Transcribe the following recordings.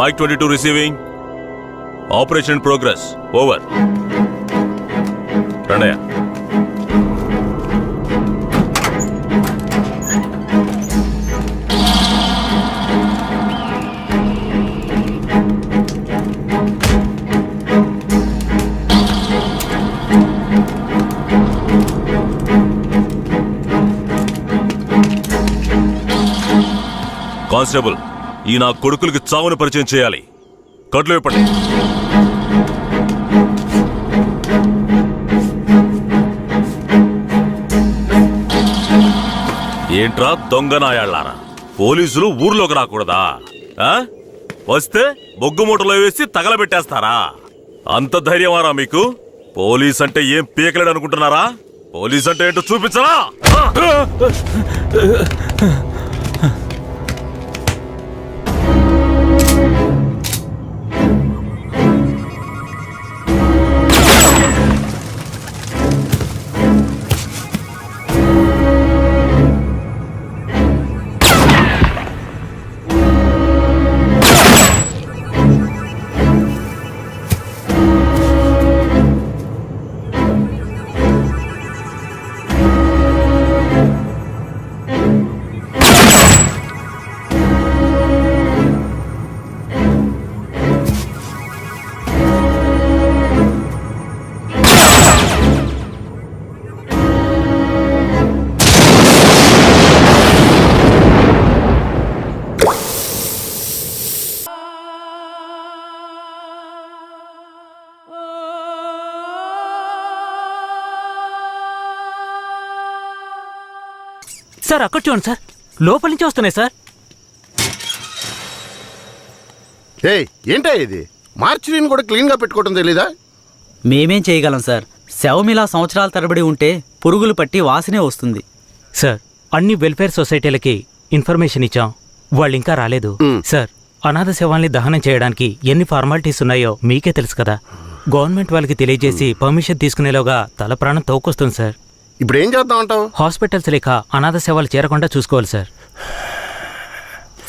Mike 22 receiving. Operation progress. Over. Ranaya. Constable, ఈ నా కొడుకులకి చావును పరిచయం చేయాలి. కట్లు ఇప్పండి. ఏంట్రా దొంగ నాయాళ్ళారా, పోలీసులు ఊర్లోకి రాకూడదా? వస్తే బొగ్గు మూటలో వేసి తగలబెట్టేస్తారా? అంత ధైర్యమారా మీకు? పోలీస్ అంటే ఏం పీకలేడు అనుకుంటున్నారా? పోలీస్ అంటే ఏంటో చూపించరా? సార్ అక్కడ చూడండి సార్, లోపల నుంచి వస్తున్నాయి సార్. ఏంటా ఇది? మార్చిని కూడా క్లీన్ గా పెట్టుకోవడం తెలీదా? మేమేం చేయగలం సార్? శవమిలా సంవత్సరాల తరబడి ఉంటే పురుగులు పట్టి వాసనే వస్తుంది. సార్ అన్ని వెల్ఫేర్ సొసైటీలకి ఇన్ఫర్మేషన్ ఇచ్చాం, వాళ్ళు ఇంకా రాలేదు. సార్ అనాథ శవాల్ని దహనం చేయడానికి ఎన్ని ఫార్మాలిటీస్ ఉన్నాయో మీకే తెలుసు కదా. గవర్నమెంట్ వాళ్ళకి తెలియజేసి పర్మిషన్ తీసుకునేలోగా తల ప్రాణం తోకొస్తుంది సార్. ఇప్పుడు ఏం చేద్దాం అంటావు? హాస్పిటల్స్ లేక అనాథ సేవలు చేరకుండా చూసుకోవాలి సార్.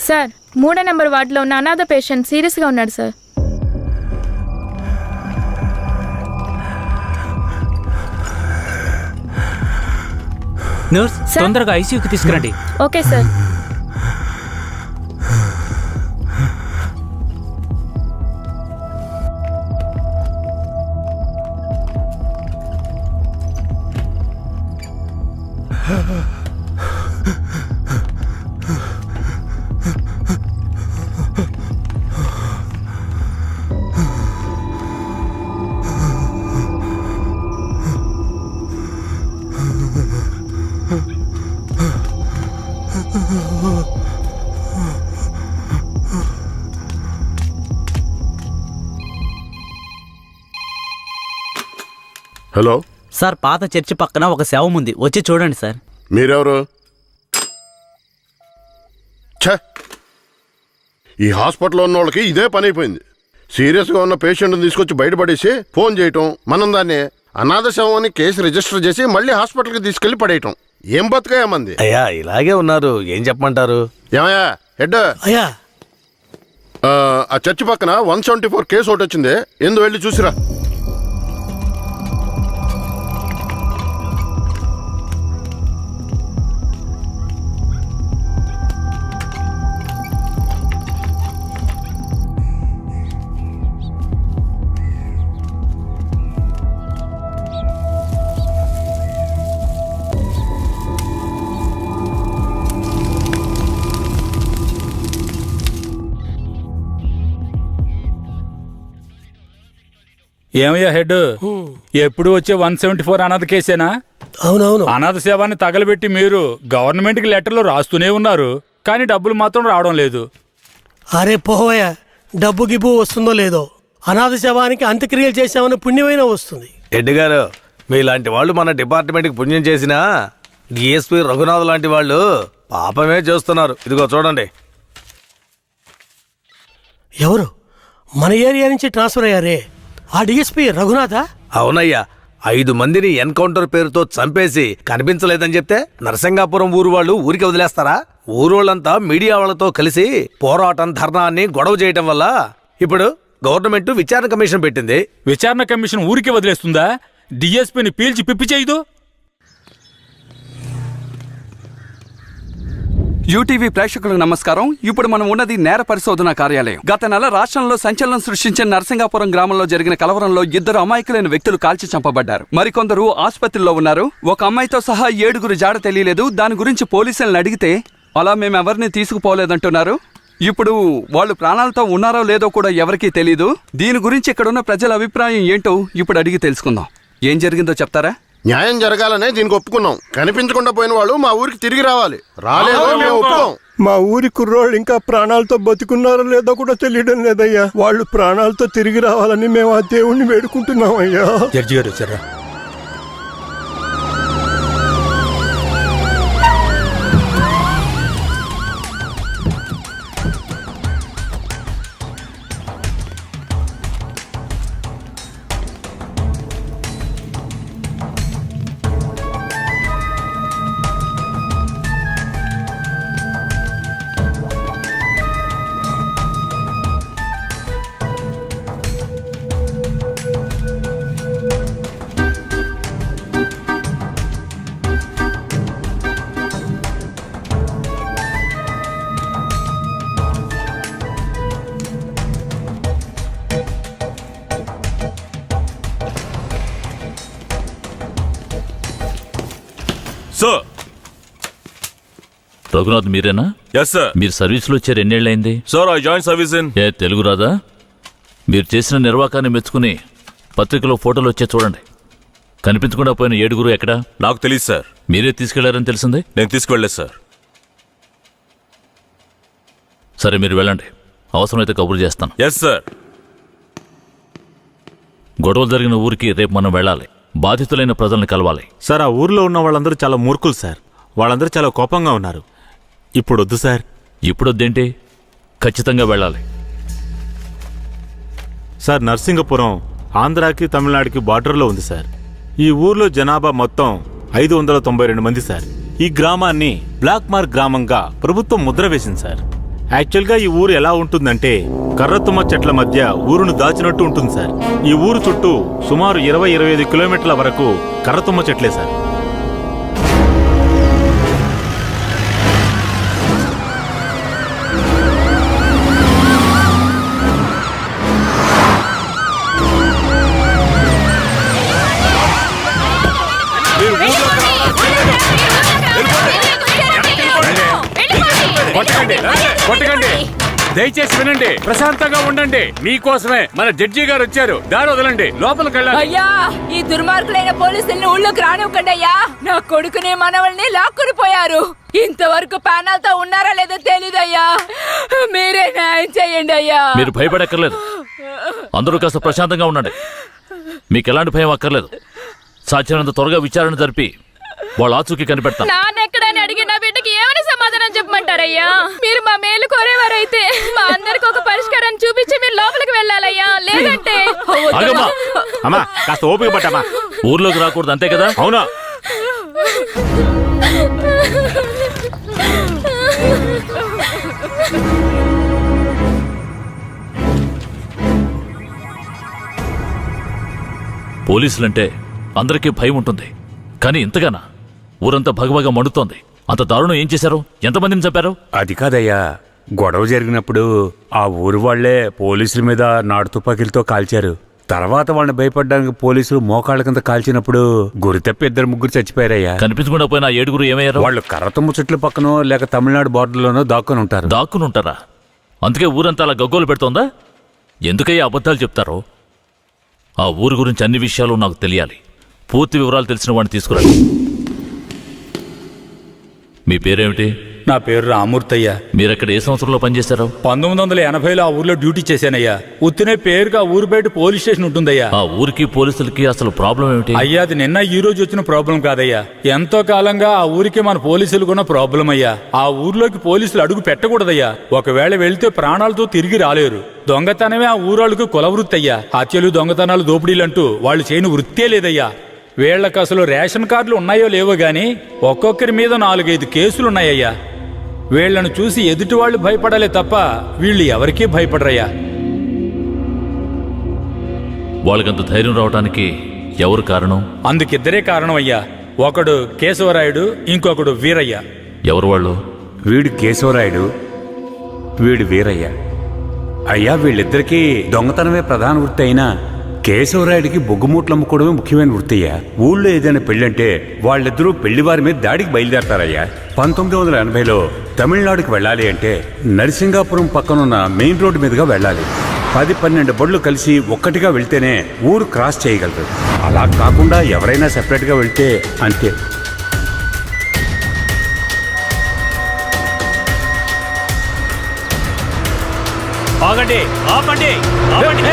సార్ 3వ నెంబర్ వార్డులో ఉన్న అనాథ పేషెంట్ సీరియస్గా ఉన్నాడు సార్. నర్స్ తొందరగా ఐసీయూకి తీసుకురండి. Okay sir. హలో సార్, పాత చర్చి పక్కన ఒక శవం ఉంది, వచ్చి చూడండి సార్. మీరెవరు? ఈ హాస్పిటల్లో ఉన్న వాళ్ళకి ఇదే పని అయిపోయింది. సీరియస్గా ఉన్న పేషెంట్ని తీసుకొచ్చి బయటపడేసి ఫోన్ చేయటం, మనం దాన్ని అనాథ శవం అని కేసు రిజిస్టర్ చేసి మళ్ళీ హాస్పిటల్కి తీసుకెళ్లి పడేయటం. ఏం బతుకయ్యామంది? అయ్యా ఇలాగే ఉన్నారు, ఏం చెప్పమంటారు? ఏమయ్యా హెడ్? అయ్యా ఆ చర్చి పక్కన 174 కేసు ఒకటి వచ్చింది, ఎందు వెళ్ళి చూసిరా. ఏమయ్యా హెడ్, ఎప్పుడు వచ్చే 174 అనాథ కేసేనా? అవునవును. అనాథ సేవాన్ని తగలబెట్టి మీరు గవర్నమెంట్కి లెటర్లు రాస్తూనే ఉన్నారు, కానీ డబ్బులు మాత్రం రావడం లేదు. అరే పోవయ్యా, డబ్బు గిబ్బు వస్తుందో లేదో, అనాథ శవానికి అంత్యక్రియలు చేసామని పుణ్యమైనా వస్తుంది. హెడ్ గారు, మీలాంటి వాళ్ళు మన డిపార్ట్మెంట్కి పుణ్యం చేసినా డిఎస్పీ రఘునాథ్ లాంటి వాళ్ళు పాపమే చేస్తున్నారు. ఇదిగో చూడండి. ఎవరు? మన ఏరియా నుంచి ట్రాన్స్ఫర్ అయ్యారే, ఆ డిఎస్పీ రఘునాథా? అవునయ్యా, 5 మందిని ఎన్కౌంటర్ పేరుతో చంపేసి కనిపించలేదని చెప్తే నరసింగాపురం ఊరు వాళ్ళు ఊరికి వదిలేస్తారా? ఊరోళ్ళంతా మీడియా వాళ్ళతో కలిసి పోరాటం ధర్నాన్ని గొడవ చేయటం వల్ల ఇప్పుడు గవర్నమెంట్ విచారణ కమిషన్ పెట్టింది. విచారణ కమిషన్ ఊరికే వదిలేస్తుందా? డిఎస్పీని పీల్చి పిప్పి చేయదు. యూటీవీ ప్రేక్షకులకు నమస్కారం. ఇప్పుడు మనం ఉన్నది నేర పరిశోధన కార్యాలయం. గత నెల రాష్ట్రంలో సంచలనం సృష్టించిన నరసింగాపురం గ్రామంలో జరిగిన కలవరంలో 2 అమాయకులైన వ్యక్తులు కాల్చి చంపబడ్డారు. మరికొందరు ఆసుపత్రిలో ఉన్నారు. ఒక అమ్మాయితో సహా 7 జాడ తెలియలేదు. దాని గురించి పోలీసులను అడిగితే అలా మేమెవరిని తీసుకుపోలేదంటున్నారు. ఇప్పుడు వాళ్ళు ప్రాణాలతో ఉన్నారో లేదో కూడా ఎవరికీ తెలీదు. దీని గురించి ఇక్కడున్న ప్రజల అభిప్రాయం ఏంటో ఇప్పుడు అడిగి తెలుసుకుందాం. ఏం జరిగిందో చెప్తారా? న్యాయం జరగాలనే దీనికి ఒప్పుకున్నాం. కనిపించకుండా పోయిన వాళ్ళు మా ఊరికి తిరిగి రావాలి. రాలేదో మేము ఒప్పుకోం. మా ఊరి కుర్రోళ్ళు ఇంకా ప్రాణాలతో బతుకున్నారో లేదో కూడా తెలియడం లేదయ్యా. వాళ్ళు ప్రాణాలతో తిరిగి రావాలని మేము ఆ దేవుణ్ణి వేడుకుంటున్నాం అయ్యా. జడ్జి గారు వచ్చారా? సార్. రఘునాథ్ మీరేనా? Yes sir. మీరు సర్వీస్లో వచ్చారు ఎన్నేళ్ళైంది? Sir I join service in. ఏ తెలుగు రాదా? మీరు చేసిన నిర్వాకాన్ని మెచ్చుకుని పత్రికలో ఫోటోలు వచ్చే చూడండి. కనిపించకుండా పోయిన 7 ఎక్కడా? నాకు తెలియదు సార్. మీరే తీసుకెళ్లారని తెలిసింది. నేను తీసుకువెళ్ళలేదు సార్. సరే మీరు వెళ్ళండి, అవసరమైతే కబురు చేస్తాను. Yes sir. గొడవలు జరిగిన ఊరికి రేపు మనం వెళ్ళాలి. బాధితులైన ప్రజల్ని కలవాలి. సార్ ఆ ఊర్లో ఉన్న వాళ్ళందరూ చాలా మూర్ఖులు సార్. వాళ్ళందరూ చాలా కోపంగా ఉన్నారు. ఇప్పుడు వద్దు సార్. ఇప్పుడొద్దేంటి? ఖచ్చితంగా వెళ్ళాలి. సార్ నర్సింగపురం ఆంధ్రాకి తమిళనాడుకి బార్డర్లో ఉంది సార్. ఈ ఊర్లో జనాభా మొత్తం 592 మంది సార్. ఈ గ్రామాన్ని బ్లాక్ మార్క్ గ్రామంగా ప్రభుత్వం ముద్ర వేసింది సార్. యాక్చువల్గా ఈ ఊరు ఎలా ఉంటుందంటే కర్రతుమ్మ చెట్ల మధ్య ఊరును దాచినట్టు ఉంటుంది సార్. ఈ ఊరు చుట్టూ సుమారు 20-25 కిలోమీటర్ల వరకు కర్రతుమ్మ చెట్లే సార్. కొట్టకండి, దయచేసి వినండి, ప్రశాంతంగా ఉండండి. మీకోసమే మన జడ్జి గారు వచ్చారు. దారి వదలండి, లోపలికి వెళ్ళాలి. అయ్యా, ఈ దుర్మార్గులైన పోలీసుల్ని ఊళ్ళోకి రానివ్వకండి అయ్యా. నా కొడుకుని మనవల్ని లాక్కుని పోయారు. ఇంతవరకు ప్యానల్తో ఉన్నారా లేదో తెలీదయ్యా. మీరే న్యాయం చేయండి అయ్యా. మీరు భయపడక్కర్లేదు. అందరూ కాస్త ప్రశాంతంగా ఉండండి. మీకు ఎలాంటి భయం అక్కర్లేదు. సాధ్యమైనంత త్వరగా విచారణ జరిపి వాళ్ళ ఆచూకీ కనిపెడతాం. నాన్నెక్కడని అడిగి నా బిడ్డకి ఏమని సమాధానం చెప్పమంటారయ్యా? మీరు మా మేలు కోరేవారైతే మా అందరికి ఒక పరిష్కారం చూపించి మీరు లోపలికి వెళ్ళాలయ్యా. లేదంటే ఆగమ్మా. అమ్మా కాస్త ఓపిక పట్టమ్మా. ఊర్లోకి రాకూడదు అంతే కదా? అవునా? పోలీసులంటే అందరికీ భయం ఉంటుంది, కానీ ఇంతగానా? ఊరంతా భగభగ మండుతోంది. అంత దారుణం ఏం చేశారు? ఎంతమందిని చంపారు? అది కాదయ్యా, గొడవ జరిగినప్పుడు ఆ ఊరు వాళ్లే పోలీసుల మీద నాటు తుపాకీలతో కాల్చారు. తర్వాత వాళ్ళని భయపడడానికి పోలీసులు మోకాళ్ళ కింద కాల్చినప్పుడు గురి తప్పి 2-3 చచ్చిపోయారయ్యా. కనిపించకుండా పోయిన 7 ఏమయ్యారు? వాళ్ళు కర్రతుమ్మ చెట్ల పక్కనో లేక తమిళనాడు బార్డర్లోనో దాక్కుని ఉంటారు. దాక్కుని ఉంటారా? అందుకే ఊరంతా అలా గగ్గోలు పెడుతోందా? ఎందుకయ్యా అబద్ధాలు చెప్తారో? ఆ ఊరు గురించి అన్ని విషయాలు నాకు తెలియాలి. పూర్తి వివరాలు తెలిసిన వాడిని తీసుకురండి. మీ పేరేమిటి? నా పేరు రామూర్తయ్యా. మీరక్కడ ఏ సంవత్సరంలో పనిచేశారు? 1980లో ఆ ఊర్లో డ్యూటీ చేశానయ్యా. ఉత్తినే పేరుగా ఊరు బయట పోలీస్ స్టేషన్ ఉంటుందయ్యా. ఆ ఊరికి పోలీసులకి అసలు ప్రాబ్లం ఏమిటి? అయ్యా, అది నిన్న ఈ రోజు వచ్చిన ప్రాబ్లం కాదయ్యా. ఎంతో కాలంగా ఆ ఊరికి మన పోలీసులు కూడా ప్రాబ్లం అయ్యా. ఆ ఊర్లోకి పోలీసులు అడుగు పెట్టకూడదయ్యా. ఒకవేళ వెళ్తే ప్రాణాలతో తిరిగి రాలేరు. దొంగతనమే ఆ ఊరాళ్ళకు కులవృత్తి అయ్యా. హత్యలు, దొంగతనాలు, దోపిడీలంటూ వాళ్ళు చేయని వృత్తే లేదయ్యా. వీళ్ళకి అసలు రేషన్ కార్డులు ఉన్నాయో లేవో గాని ఒక్కొక్కరి మీద 4-5 కేసులున్నాయ్యా. వీళ్లను చూసి ఎదుటి వాళ్ళు భయపడాలే తప్ప వీళ్ళు ఎవరికీ భయపడరయ్యా. వాళ్ళకంత ధైర్యం రావడానికి ఎవరు కారణం? అందుకిద్దరే కారణం అయ్యా. ఒకడు కేశవరాయుడు, ఇంకొకడు వీరయ్య. ఎవరు వాళ్ళు? వీడు కేశవరాయుడు, వీడు వీరయ్య. అయ్యా, వీళ్ళిద్దరికీ దొంగతనమే ప్రధాన వృత్తి అయినా కేశవరాయుడికి బొగ్గుమూట్లు అమ్ముకోవడమే ముఖ్యమైన వృత్తి అయ్యా. ఊళ్ళో ఏదైనా పెళ్ళంటే వాళ్ళిద్దరూ పెళ్లివారి మీద దాడికి బయలుదేరతారయ్యా. 1980లో తమిళనాడుకి వెళ్ళాలి అంటే నరసింగాపురం పక్కనున్న మెయిన్ రోడ్డు మీదుగా వెళ్ళాలి. 10-12 బళ్ళు కలిసి ఒక్కటిగా వెళ్తేనే ఊరు క్రాస్ చేయగలరు. అలా కాకుండా ఎవరైనా సెపరేట్గా వెళ్తే అంతే. ఆగండి, ఆపండి, ఆపండి.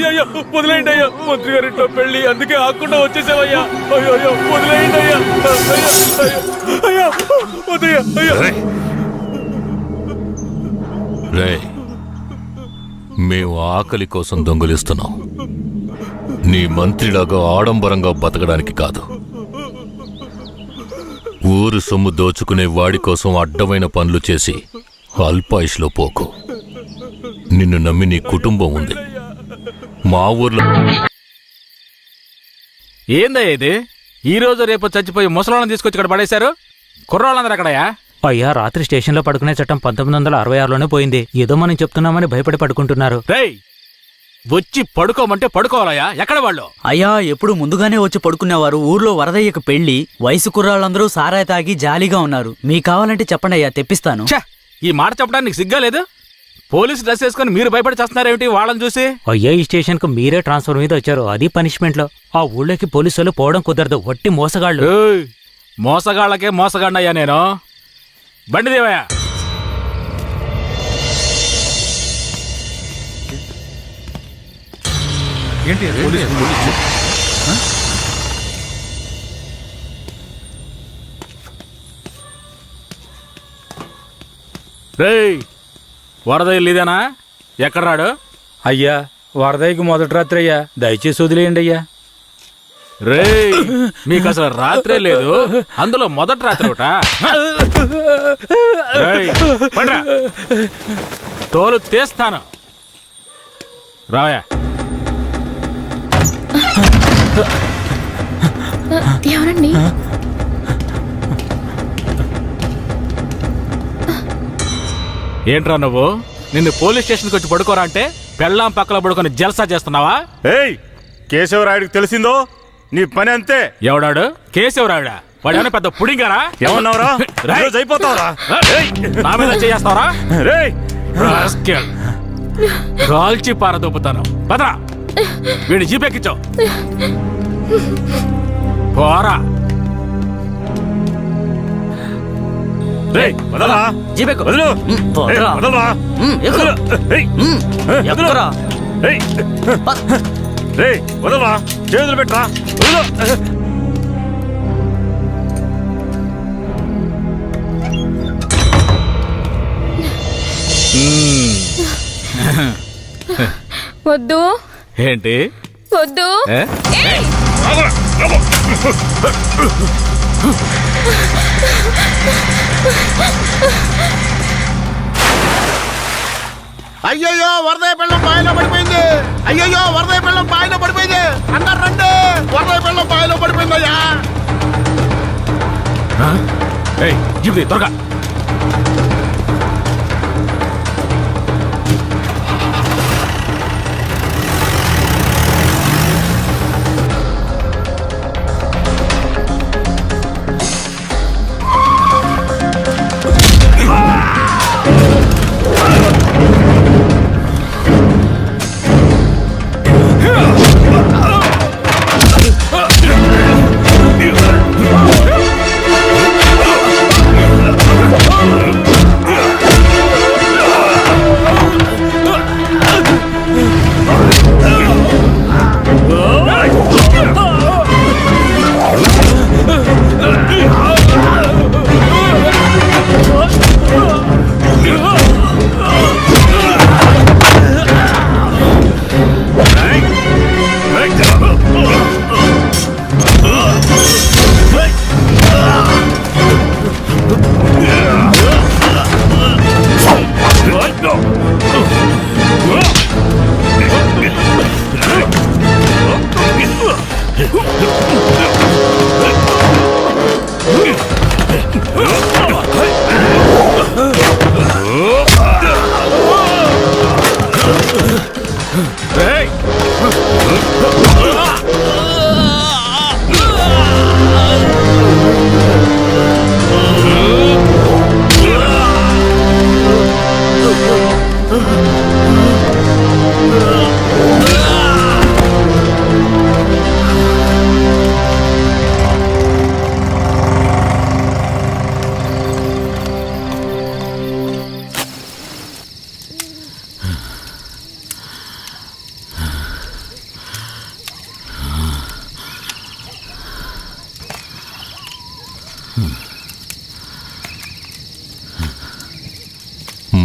అయ్యో, వదిలేయండి అయ్యా. మంత్రి గారింట్లో పెళ్లి, అందుకే ఆకుండా వచ్చేసావయ్యా. అయ్యో, వదిలేయండి అయ్యా. అయ్యా, వద్దయ్యా, అయ్యా. రే, మేము ఆకలి కోసం దొంగలిస్తున్నాం. నీ మంత్రిలాగా ఆడంబరంగా బతకడానికి కాదు. ఊరు సొమ్ము దోచుకునే వాడి కోసం అడ్డమైన పనులు చేసి అల్పాయుష్లో పోకు. నిన్ను నమ్మి నీ కుటుంబం ఉంది. మా ఊర్లో ఏందయ్య ఇది? ఈ రోజు రేపు చచ్చిపోయి ముసలాళ్ళని తీసుకొచ్చి ఇక్కడ పడేశారు. కుర్రాళ్ళందరూ ఎక్కడయ్యా? అయ్యా, రాత్రి స్టేషన్లో పడుకునే చట్టం 1966లోనే పోయింది. ఏదో మనం చెప్తున్నామని భయపడి పడుకుంటున్నారు. రేయ్, వచ్చి పడుకోమంటే పడుకోవాలయ్యా. ఎక్కడ వాళ్ళు? అయ్యా, ఎప్పుడు ముందుగానే వచ్చి పడుకునేవారు. ఊర్లో వరదయ్యకు పెళ్లి, వయసు కుర్రాళ్ళందరూ సారాయి తాగి జాలీగా ఉన్నారు. మీకు కావాలంటే చెప్పండి అయ్యా, తెప్పిస్తాను. ఛ, ఈ మాట చెప్పడానికి సిగ్గా లేదు? పోలీసు డ్రెస్ వేసుకుని మీరు భయపడి చేస్తున్నారేమిటి వాళ్ళని చూసి? అయ్యా, ఈ స్టేషన్ కు మీరే ట్రాన్స్ఫర్ మీద వచ్చారు, అది పనిష్మెంట్ లో. ఆ ఊళ్ళోకి పోలీసులు పోవడం కుదరదు, వట్టి మోసగాళ్ళు. మోసగాళ్ళకే మోసగాడినయ్యా నేను. బండి దేవయ్యా. రేయ్, వరద ఇల్లుదేనా? ఎక్కడ రాడు? అయ్యా, వరదయ్యకి మొదటి రాత్రి అయ్యా, దయచేసి వదిలేయండి అయ్యా. రేయ్, మీకు అసలు రాత్రే లేదు, అందులో మొదటి రాత్రి ఒకట. తోలు తీస్తాను, రావయా. ఎవరండి? ఏంట్రా నువ్వు? నిన్ను పోలీస్ స్టేషన్కి వచ్చి పడుకోరా అంటే పెళ్ళాం పక్కన పడుకొని జల్సా చేస్తున్నావా? ఏయ్, కేశవరాయుడికి తెలిసిందో నీ పని అంతే. ఎవడాడు? కేశవరాయుడా? వాడు ఏమైనా పెద్ద పుడింగారా? ఏమన్నావురా? అయిపోతావురా? నా మీద చేస్తావరా? కాల్చి పారదొప్పుతాను. పదరా, వీడిని జీపెక్కించావు. పోరా. రే వదలరా, చేతులు పెట్టరా. వద్దు ఏంటి వద్దు. ఏయ్! అయ్యయ్యో వరదయ్య పెళ్ళం బావిలో పడిపోయింది. అయ్యయ్యో వరదయ్య పెళ్ళం బావిలో పడిపోయింది. అందరు రండి, వరదయ్య పెళ్ళం బావిలో పడిపోయిందయ్యా. జిబి త్వరగా.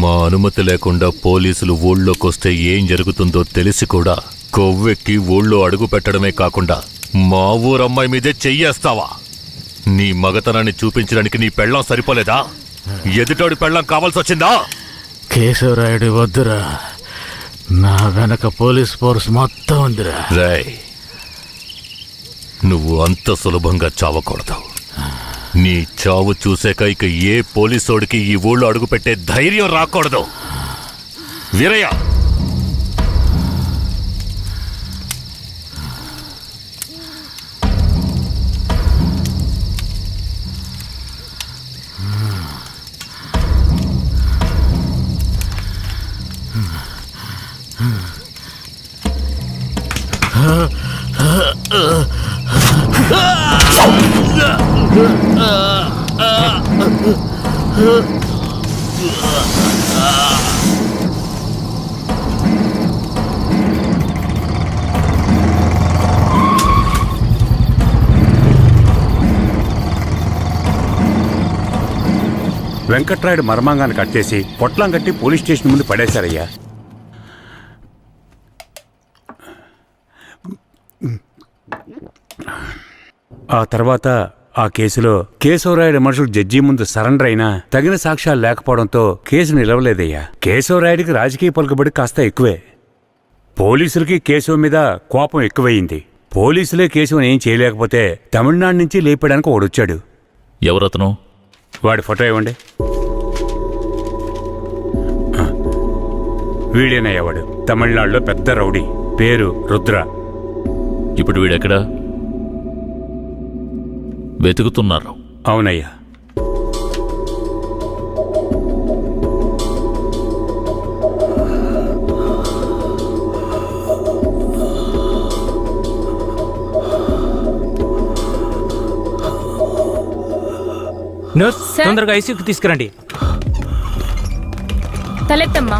మా అనుమతి లేకుండా పోలీసులు ఊళ్ళోకొస్తే ఏం జరుగుతుందో తెలిసి కూడా కొవ్వెక్కి ఊళ్ళో అడుగు పెట్టడమే కాకుండా మా ఊరమ్మాయి మీదే చెయ్యేస్తావా? నీ మగతనాన్ని చూపించడానికి నీ పెళ్ళం సరిపోలేదా? ఎదుటోడి పెళ్ళం కావాల్సొచ్చిందా? కేశవరాయుడు వద్దురా, నా వెనక పోలీస్ ఫోర్స్ మొత్తం ఉందిరా. రేయ్, నువ్వు అంత సులభంగా చావకూడదు. నీ చావు చూసాక ఇక ఏ పోలీసోడికి ఈ ఊళ్ళో అడుగుపెట్టే ధైర్యం రాకూడదు. వీరయ్య, వెంకట్రాయుడు మర్మాంగాన్ని కట్టేసి పొట్లం కట్టి పోలీస్ స్టేషన్ ముందు పడేశారయ్యా. ఆ తర్వాత ఆ కేసులో కేశవరాయుడు మనుషులు జడ్జి ముందు సరెండర్ అయినా తగిన సాక్ష్యాలు లేకపోవడంతో కేసు నిలవలేదయ్యా. కేశవరాయుడికి రాజకీయ పలుకుబడి కాస్త ఎక్కువే. పోలీసులకి కేశవ మీద కోపం ఎక్కువయింది. పోలీసులే కేశవని ఏం చేయలేకపోతే తమిళనాడు నుంచి లేపడానికి ఒకడొచ్చాడు. ఎవరతను? వాడి ఫోటో ఇవ్వండి. వీడేనయ్యా వాడు. తమిళనాడులో పెద్ద రౌడీ, పేరు రుద్ర. ఇప్పుడు వీడెక్కడా? వెతుకుతున్నారు. అవునయ్యా. నర్స్, తొందరగా ఐసీయూకి తీసుకురండి. తలెత్తమ్మా.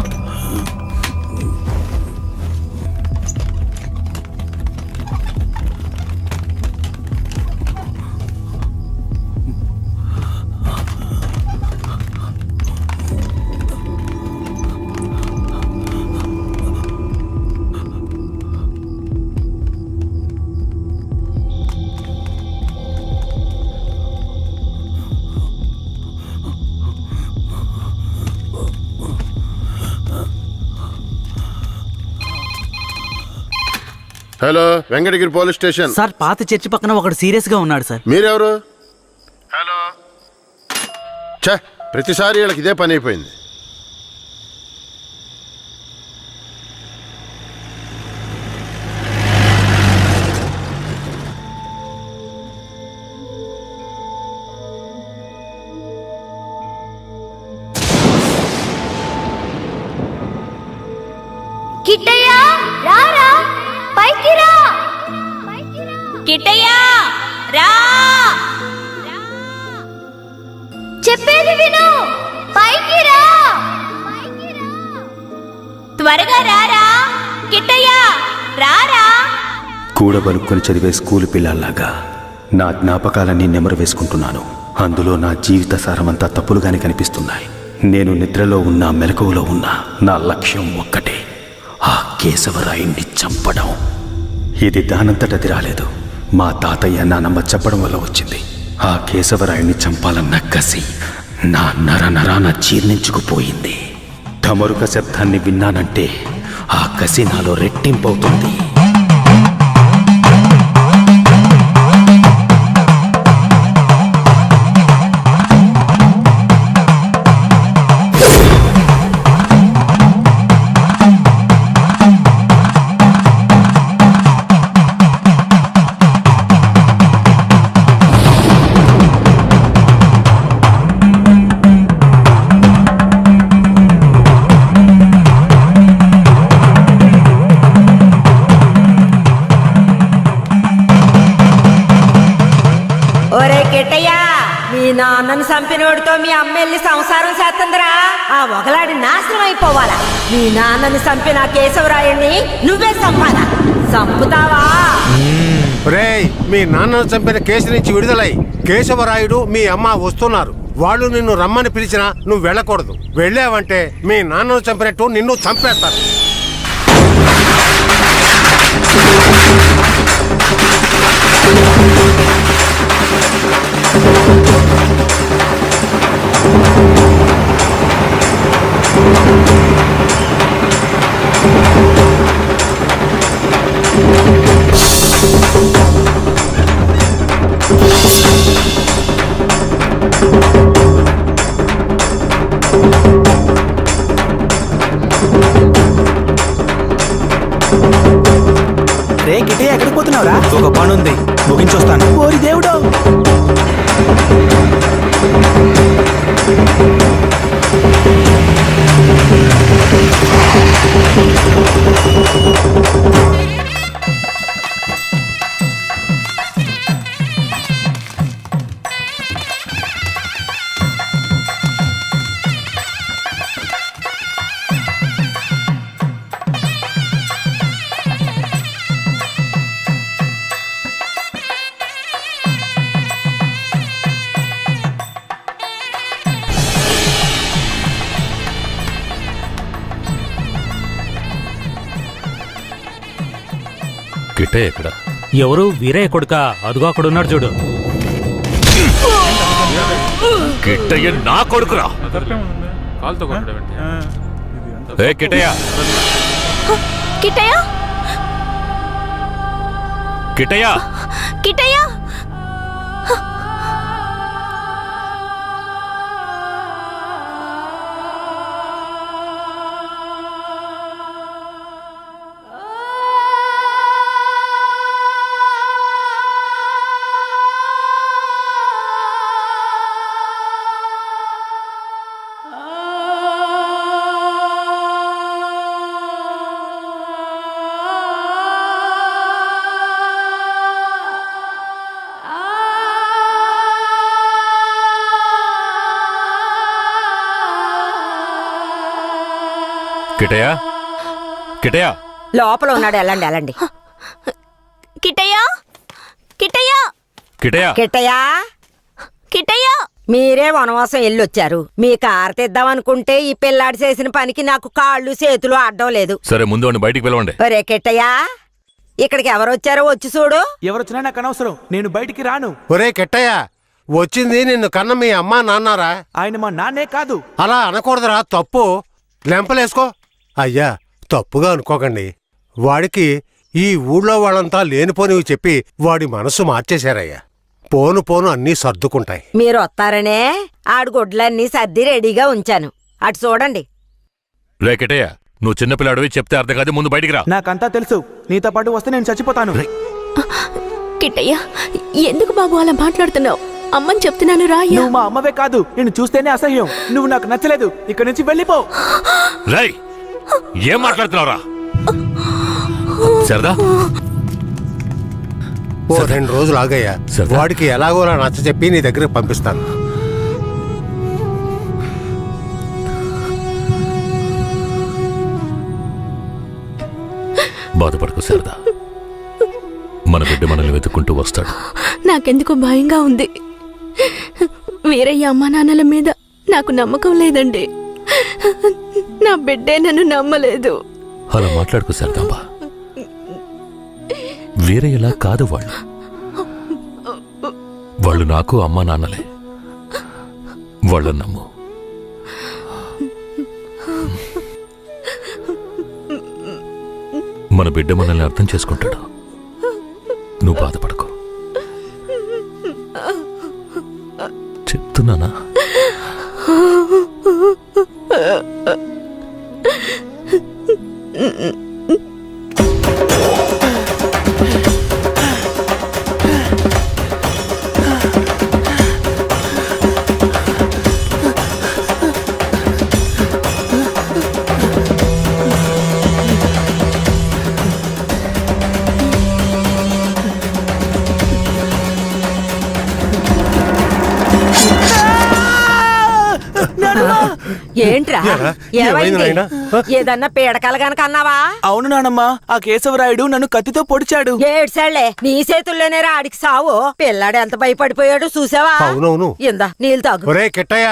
Hello, Venkatagiri police station. Sir పాత చర్చి పక్కన ఒకడు సీరియస్ గా ఉన్నాడు సార్. మీరెవరు? హలో. ఛే, ప్రతిసారి వీళ్ళకి ఇదే పని అయిపోయింది. కిట్టయ్య రారా, పైకి రా. కిట్టయ్య రా, చెప్పేది విను, పైకి రా. త్వరగా రారా కిట్టయ్య, రారా. కూడబలుక్కొని చదివే స్కూలు పిల్లల్లాగా నా జ్ఞాపకాలన్నీ నెమరు వేసుకుంటున్నాను. అందులో నా జీవిత సారమంతా తప్పులుగానే కనిపిస్తున్నాయి. నేను నిద్రలో ఉన్నా మెలకువలో ఉన్నా నా లక్ష్యం ఒక్కటే, ఆ కేశవరాయుణ్ణి చంపడం. ఇది దానంతటది రాలేదు, మా తాతయ్య నానమ్మ చెప్పడం వల్ల వచ్చింది. ఆ కేశవరాయుణ్ణి చంపాలన్న కసి నా నరాన జీర్ణించుకుపోయింది. ఢమరుక శబ్దాన్ని విన్నానంటే ఆ కసి నాలో రెట్టింపవుతుంది. ఒరే కిట్టయ్య, మీ నాన్నను చంపినోడితో మీ అమ్మ వెళ్ళి సంసారం చేస్తుందిరా. ఆ ఒకలాడి నాశనం అయిపోవాలా. మీ నాన్నను చంపిన కేశవరాయుణ్ణి నువ్వే చంపాలా. చంపుతావా? రేయ్, మీ నాన్నను చంపిన కేసు నుంచి విడుదలై కేశవరాయుడు మీ అమ్మ వస్తున్నారు. వాళ్ళు నిన్ను రమ్మని పిలిచినా నువ్వు వెళ్ళకూడదు. వెళ్ళావంటే మీ నాన్నను చంపినట్టు నిన్ను చంపేస్తారు. రే కిట్టయ్య, ఎక్కడికి పోతున్నావురా? ఒక పని ఉంది, ముగించొస్తాను. ఓరి దేవుడు. కిట్టయ్య ఎక్కడ? ఎవరు? వీరయ్య కొడుక, అదుగో అక్కడున్నాడు చూడు. కిట్టయ్య నా కొడుకురా. ఏ కిట్టయ్య, కిట్టయ్య, కిట్టయ్య, కిట్టయ్య. కిట్టయ్య, కిట్టయ్య. లోపల ఉన్నాడు, వెళ్ళండి వెళ్ళండి. కిట్టయ్య, కిట్టయ్య, కిట్టయ్య, కిట్టయ్య, కిట్టయ్య. మీరే వనవాసం వెళ్ళొచ్చారు. మీ కారు తెద్దామనుకుంటే ఈ పిల్లాడి చేసిన పనికి నాకు కాళ్ళు చేతులు అడ్డం లేదు. సరే, ముందు వాడిని బయటికి పిలవండి. ఒరే కిట్టయ్య, ఇక్కడికి ఎవరొచ్చారో వచ్చి చూడు. ఎవరొచ్చినా నాకు అనవసరం, నేను బయటికి రాను. ఒరే కెట్టయ్య, వచ్చింది నిన్ను కన్న మీ అమ్మా నాన్నారా? ఆయన మా నాన్నే కాదు. అలా అనకూడదురా, తప్పు. లెంపలేసుకో. అయ్యా, తప్పుగా అనుకోకండి. వాడికి ఈ ఊళ్ళో వాళ్ళంతా లేనిపోనివి చెప్పి వాడి మనసు మార్చేశారయ్యా. పోను పోను అన్నీ సర్దుకుంటాయి. మీరు వస్తారనే ఆడు గుడ్లన్నీ సర్ది రెడీగా ఉంచాను. అటు చూడండి. రేకటయ్య, నువ్వు చిన్నపిల్లాడివి, చెప్తే అర్థం కాదు, ముందు బయటికి రా. నాకంతా తెలుసు, నీతో పాటు వస్తే నేను చచ్చిపోతాను. కిట్టయ్య, ఎందుకు బాబు అలా మాట్లాడుతున్నావు? అమ్మని చెప్తున్నాను రా. నువ్వు మా అమ్మవే కాదు, నిన్ను చూస్తేనే అసహ్యం. నువ్వు నాకు నచ్చలేదు, ఇక్కడి నుంచి వెళ్ళిపో. రై, ఏం మాట్లాడుతున్నావురా? సరదా, ఓ 2 రోజులు ఆగయ్యా. వాడికి ఎలాగోలా నచ్చ చెప్పి నీ దగ్గరకు పంపిస్తాను. బాధపడకు సరదా, మన బిడ్డ మనల్ని వెతుక్కుంటూ వస్తాడు. నాకెందుకు భయంగా ఉంది. వీరయ్య అమ్మా నాన్నల మీద నాకు నమ్మకం లేదండి. నా బిడ్డే నన్ను నమ్మలేదు. అలా మాట్లాడుకు సరదాంబా, వీరయ్యలా కాదు వాళ్ళు. వాళ్ళు నాకు అమ్మా నాన్నలే. వాళ్ళని నమ్ము. మన బిడ్డ మనల్ని అర్థం చేసుకుంటాడు. నువ్వు బాధపడకు, చెప్తున్నానా? ఏంట్రా ఏమైంది? ఏదన్నా పీడకలు గనక అన్నావా? అవును నానమ్మా, ఆ కేశవరాయుడు నన్ను కత్తితో పొడిచాడు. ఏడ్సాళ్లే, నీ చేతుల్లోనే ఆడికి సావు. పిల్లాడు ఎంత భయపడిపోయాడు చూసావా? అవునవును. ఇందా నీళ్ళు తాగు. ఒరే కిట్టయ్య,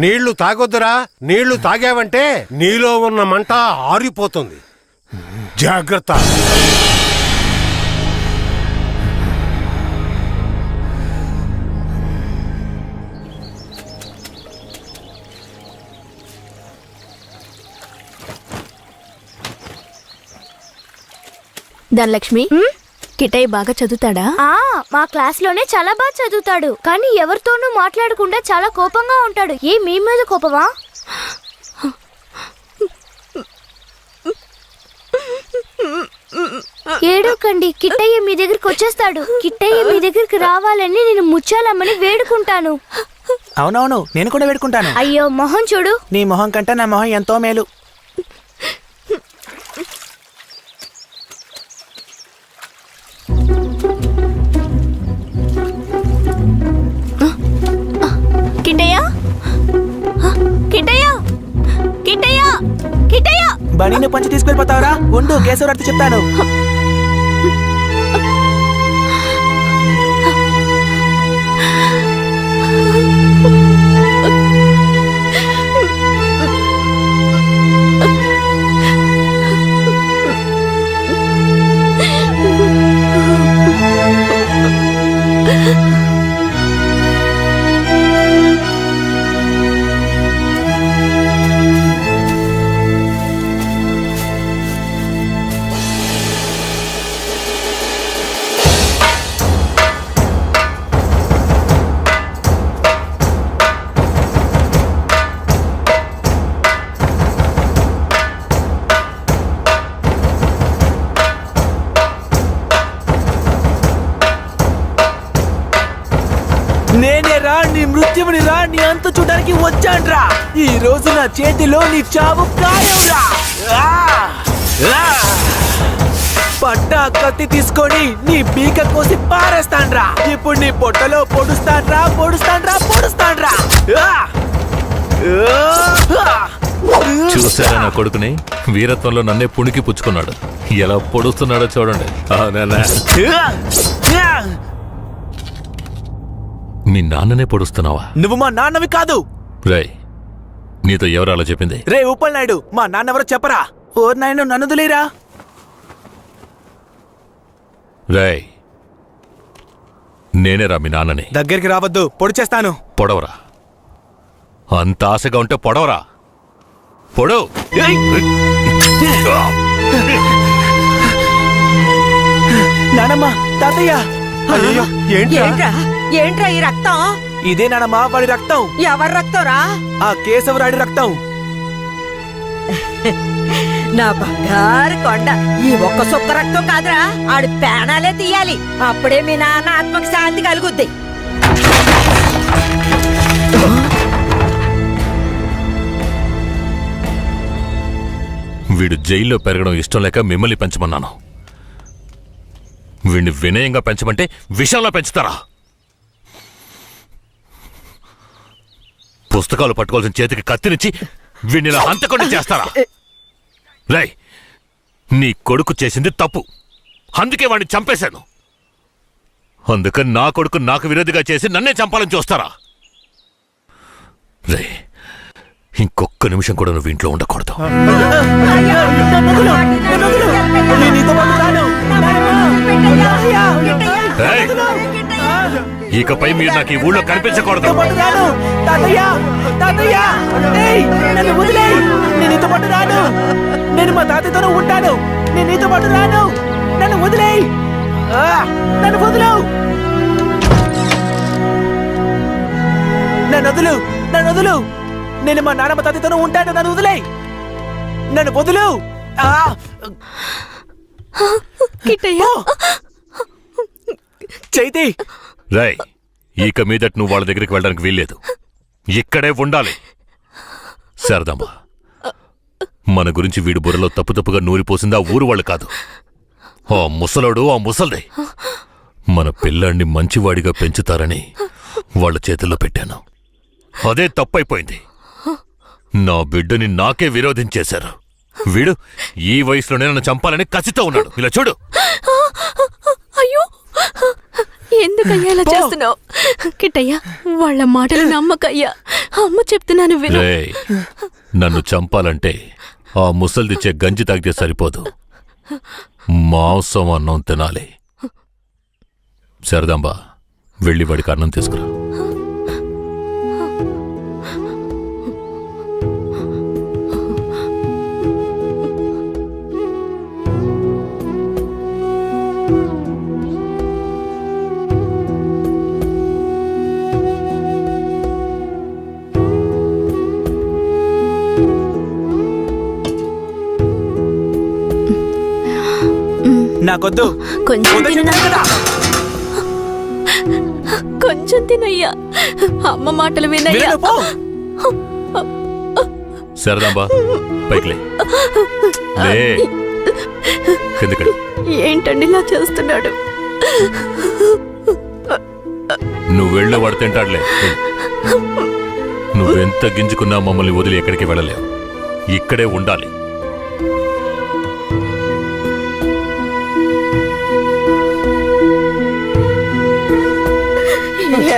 నీళ్లు తాగొద్దురా. నీళ్లు తాగావంటే నీలో ఉన్న మంట ఆరిపోతుంది. జాగ్రత్త. ధనలక్ష్మి, కిట్టయ్య బాగా చదువుతాడా? మా క్లాస్ లోనే చాలా బాగా చదువుతాడు, కానీ ఎవరితోనూ మాట్లాడకుండా చాలా కోపంగా ఉంటాడు. మీ మీద కోపమా? ఏడోకండి, కిట్టయ్య మీ దగ్గరికి వచ్చేస్తాడు. కిట్టయ్య మీ దగ్గరికి రావాలని నేను ముచ్చాలమ్మని వేడుకుంటాను. అవునవును, నేను కూడా వేడుకుంటాను. అయ్యో మొహం చూడు. నీ మొహం కంటే నా మొహం ఎంతో మేలు. కిట్టయ్య, కిట్టయ్య, కిట్టయ్య, కిట్టయ్య. బనీని పంచి తీసుకెళ్ళిపోతావరా? ఉండు, కేశవరాయుడు చెప్తాను. నేనే రా, నీ మృత్యువుని రా, నీ అంత చూడడానికి వచ్చాన్రా. ఈ రోజు నా చేతిలో నీ చావు ఖాయంరా. పట్టా కత్తి తీసుకొని నీ పీక కోసి పారేస్తాన్రా. ఇప్పుడు నీ పొట్టలో పొడుస్తాన్రా, పొడుస్తాన్రా, పొడుస్తాన్రా. చూసారా నా కొడుకుని? వీరత్వంలో నన్నే పుణికి పుచ్చుకున్నాడు. ఎలా పొడుస్తున్నాడో చూడండి. మీ నాన్ననే పొడుస్తున్నావా? నువ్వు మా నాన్నవి కాదు. రేయ్, నీతో ఎవరు అలా చెప్పింది? రే ఉప్పల్ నాయుడు, మా నాన్నెవరో చెప్పరా? ఓర్ నాయన, నన్ను దులేరా. రేయ్, నేనేరా మీ నాన్నని. దగ్గరికి రావద్దు, పొడి చేస్తాను. పొడవరా, అంత ఆశగా ఉంటే పొడవరా. పొడవు. నానమ్మ, తాతయ్య, అయ్యో ఏంట్రా ఏంట్రా ఏంట్రా ఈ రక్తం? ఇదే నానమ్మ వాడి రక్తం. ఎవరి రక్తంరా? ఆ కేశవరాయుడి రక్తం. నా బంగారు కొండ, ఈ ఒక్క సుక్క రక్తం కాదురా, ఆడి పేణాలే తీయాలి. అప్పుడే మీ నాన్న ఆత్మకి శాంతి కలుగుద్ది. వీడు జైల్లో పెరగడం ఇష్టం లేక మిమ్మల్ని పెంచమన్నాను. వీడిని వినయంగా పెంచమంటే విషంలో పెంచుతారా? పుస్తకాలు పట్టుకోవాల్సిన చేతికి కత్తినిచ్చి వీడిని ఇలా హంతకుండా చేస్తారా? రై, నీ కొడుకు చేసింది తప్పు, అందుకే వాడిని చంపేశాను. అందుకని నా కొడుకు నాకు విరోధిగా చేసి నన్నే చంపాలని చూస్తారా? రే, ఇంకొక్క నిమిషం కూడా నువ్వు ఇంట్లో ఉండకూడదు. ఇకపై మీరు నాకు ఈ ఊళ్ళో కనిపించకూడదు. నేను మా తాతయ్యతోనే ఉంటాను. నేను నీతో పాటు రాను. నన్ను వదిలేయ్. నన్ను వదులు. నన్ను వదులు. నన్ను వదులు. నేను మా నాన్నమ్మ తాతయ్యతోనే ఉంటాను. నన్ను వదిలేయ్. నన్ను వదులు. చైతి, రై, ఇక మీదట నువ్వు వాళ్ళ దగ్గరికి వెళ్ళడానికి వీల్లేదు, ఇక్కడే ఉండాలి. శారదమ్మ, మన గురించి వీడి బుర్రలో తప్పుగా నూరిపోసింది ఆ ఊరు వాళ్ళు కాదు, ఆ ముసలోడు, ఆ ముసల్దే. మన పిల్లాన్ని మంచివాడిగా పెంచుతారని వాళ్ళ చేతుల్లో పెట్టాను. అదే తప్పైపోయింది. నా బిడ్డని నాకే విరోధించేశారు. వీడు ఈ వయసులోనే నన్ను చంపాలని కసితో ఉన్నాడు. ఇలా చూడు. అయ్యో, ఎందుకయ్యా ఇలా చేస్తున్నావు? కిట్టయ్యా, వాళ్ళ మాటలు నమ్మకయ్యా. అమ్మ చెప్తున్నాను విను. రేయ్, నన్ను చంపాలంటే ఆ ముసల్దిచ్చే గంజి తాగితే సరిపోదు, మాంసం అన్నం తినాలి. శారదాంబ, వెళ్ళి వాడికి అన్నం తీసుకురా. నాకొద్దు. కొంచెం తినయ్యా. అమ్మ మాటలు వినయ్యా. శారదాంబ, పైకిలే. ఏంటండి ఇలా చేస్తున్నాడు? నువ్వు వెళ్ళే వాడు తింటాడులే. నువ్వెంత గింజుకున్నా మమ్మల్ని వదిలి ఎక్కడికి వెళ్ళలేవు, ఇక్కడే ఉండాలి.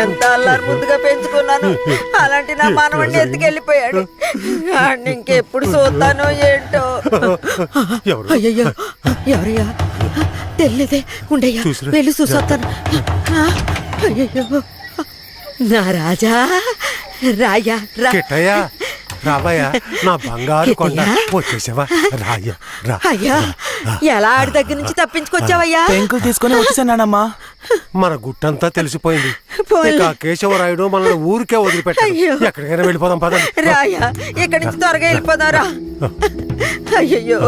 ఎంత అల్లారు ముందుగా పెంచుకున్నాను, అలాంటి నా మనవడిని ఎత్తుకెళ్ళిపోయాడు. ఇంకెప్పుడు చూస్తానో ఏంటో. అయ్యయ్యో, ఎవరయ్యా? తెలియదే. ఉండయ్యా, వెళ్ళి చూసొస్తాను. అయ్యయ్యో, నా రాజా, రాయా రా. కిట్టయ్యా, రావయ్యా, నా బంగారు కొండ. వచ్చేసావా? రాయ్యా, రా. అయ్యా, ఎలా ఆడి దగ్గర నుంచి తప్పించుకొచ్చావయ్యా? పెంకులు తీసుకొని వచ్చానమ్మా. మన గుట్టంతా తెలిసిపోయింది. ఇక కేశవరాయుడు మనల్ని ఊరికే వదిలిపెట్టాడు. ఎక్కడికైనా వెళ్ళిపోదాం పదండి. రాయా, ఇక్కడి నుంచి త్వరగా వెళ్ళిపోదారా. అయ్యయ్యో,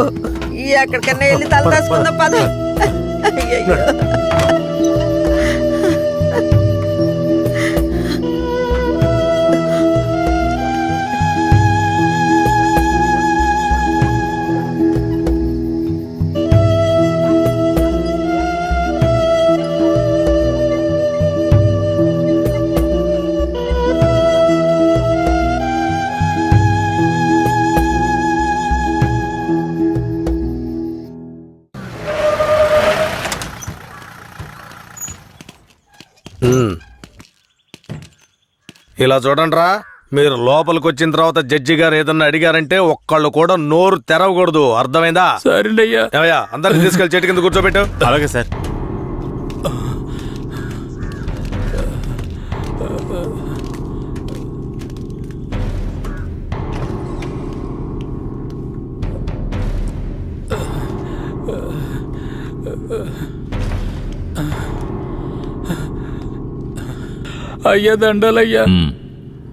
ఎక్కడికన్నా వెళ్ళి తలదాచుకుందాం పద. అయ్యయ్యో. ఇలా చూడండిరా, మీరు లోపలికి వచ్చిన తర్వాత జడ్జి గారు ఏదన్నా అడిగారంటే ఒక్కళ్ళు కూడా నోరు తెరవకూడదు. అర్థమైందా? సరేనయ్యా. ఏమయ్యా, అందరిని తీసుకెళ్లి చెట్టు కింద కూర్చోబెట్టు. అలాగే సార్. అయ్యా దండలయ్యా.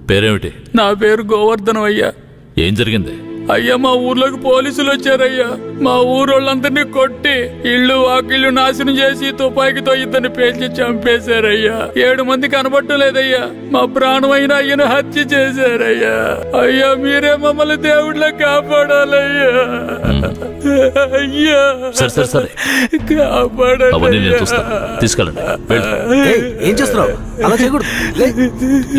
పేరేమిటి? నా పేరు గోవర్ధనం అయ్యా. ఏం జరిగింది? అయ్యా మా ఊర్లోకి పోలీసులు వచ్చారయ్యా. మా ఊరోళ్ళందరినీ కొట్టి ఇళ్ళు వాకిళ్ళు నాశనం చేసి తుపాకీతో ఇద్దరిని పేల్చి చంపేశారయ్యా. 7 మంది కనబట్టలేదయ్యా. మా ప్రాణమైన అయ్యను హత్య చేశారయ్యా. అయ్యా మీరే మమ్మల్ని దేవుళ్ళ కాపాడాలయ్యా. అయ్యా సరే అవన్నీ నేను చూస్తాను. తీసుకెళ్ళండి. ఏం చేస్తున్నావు? అలా చేయకూడదు.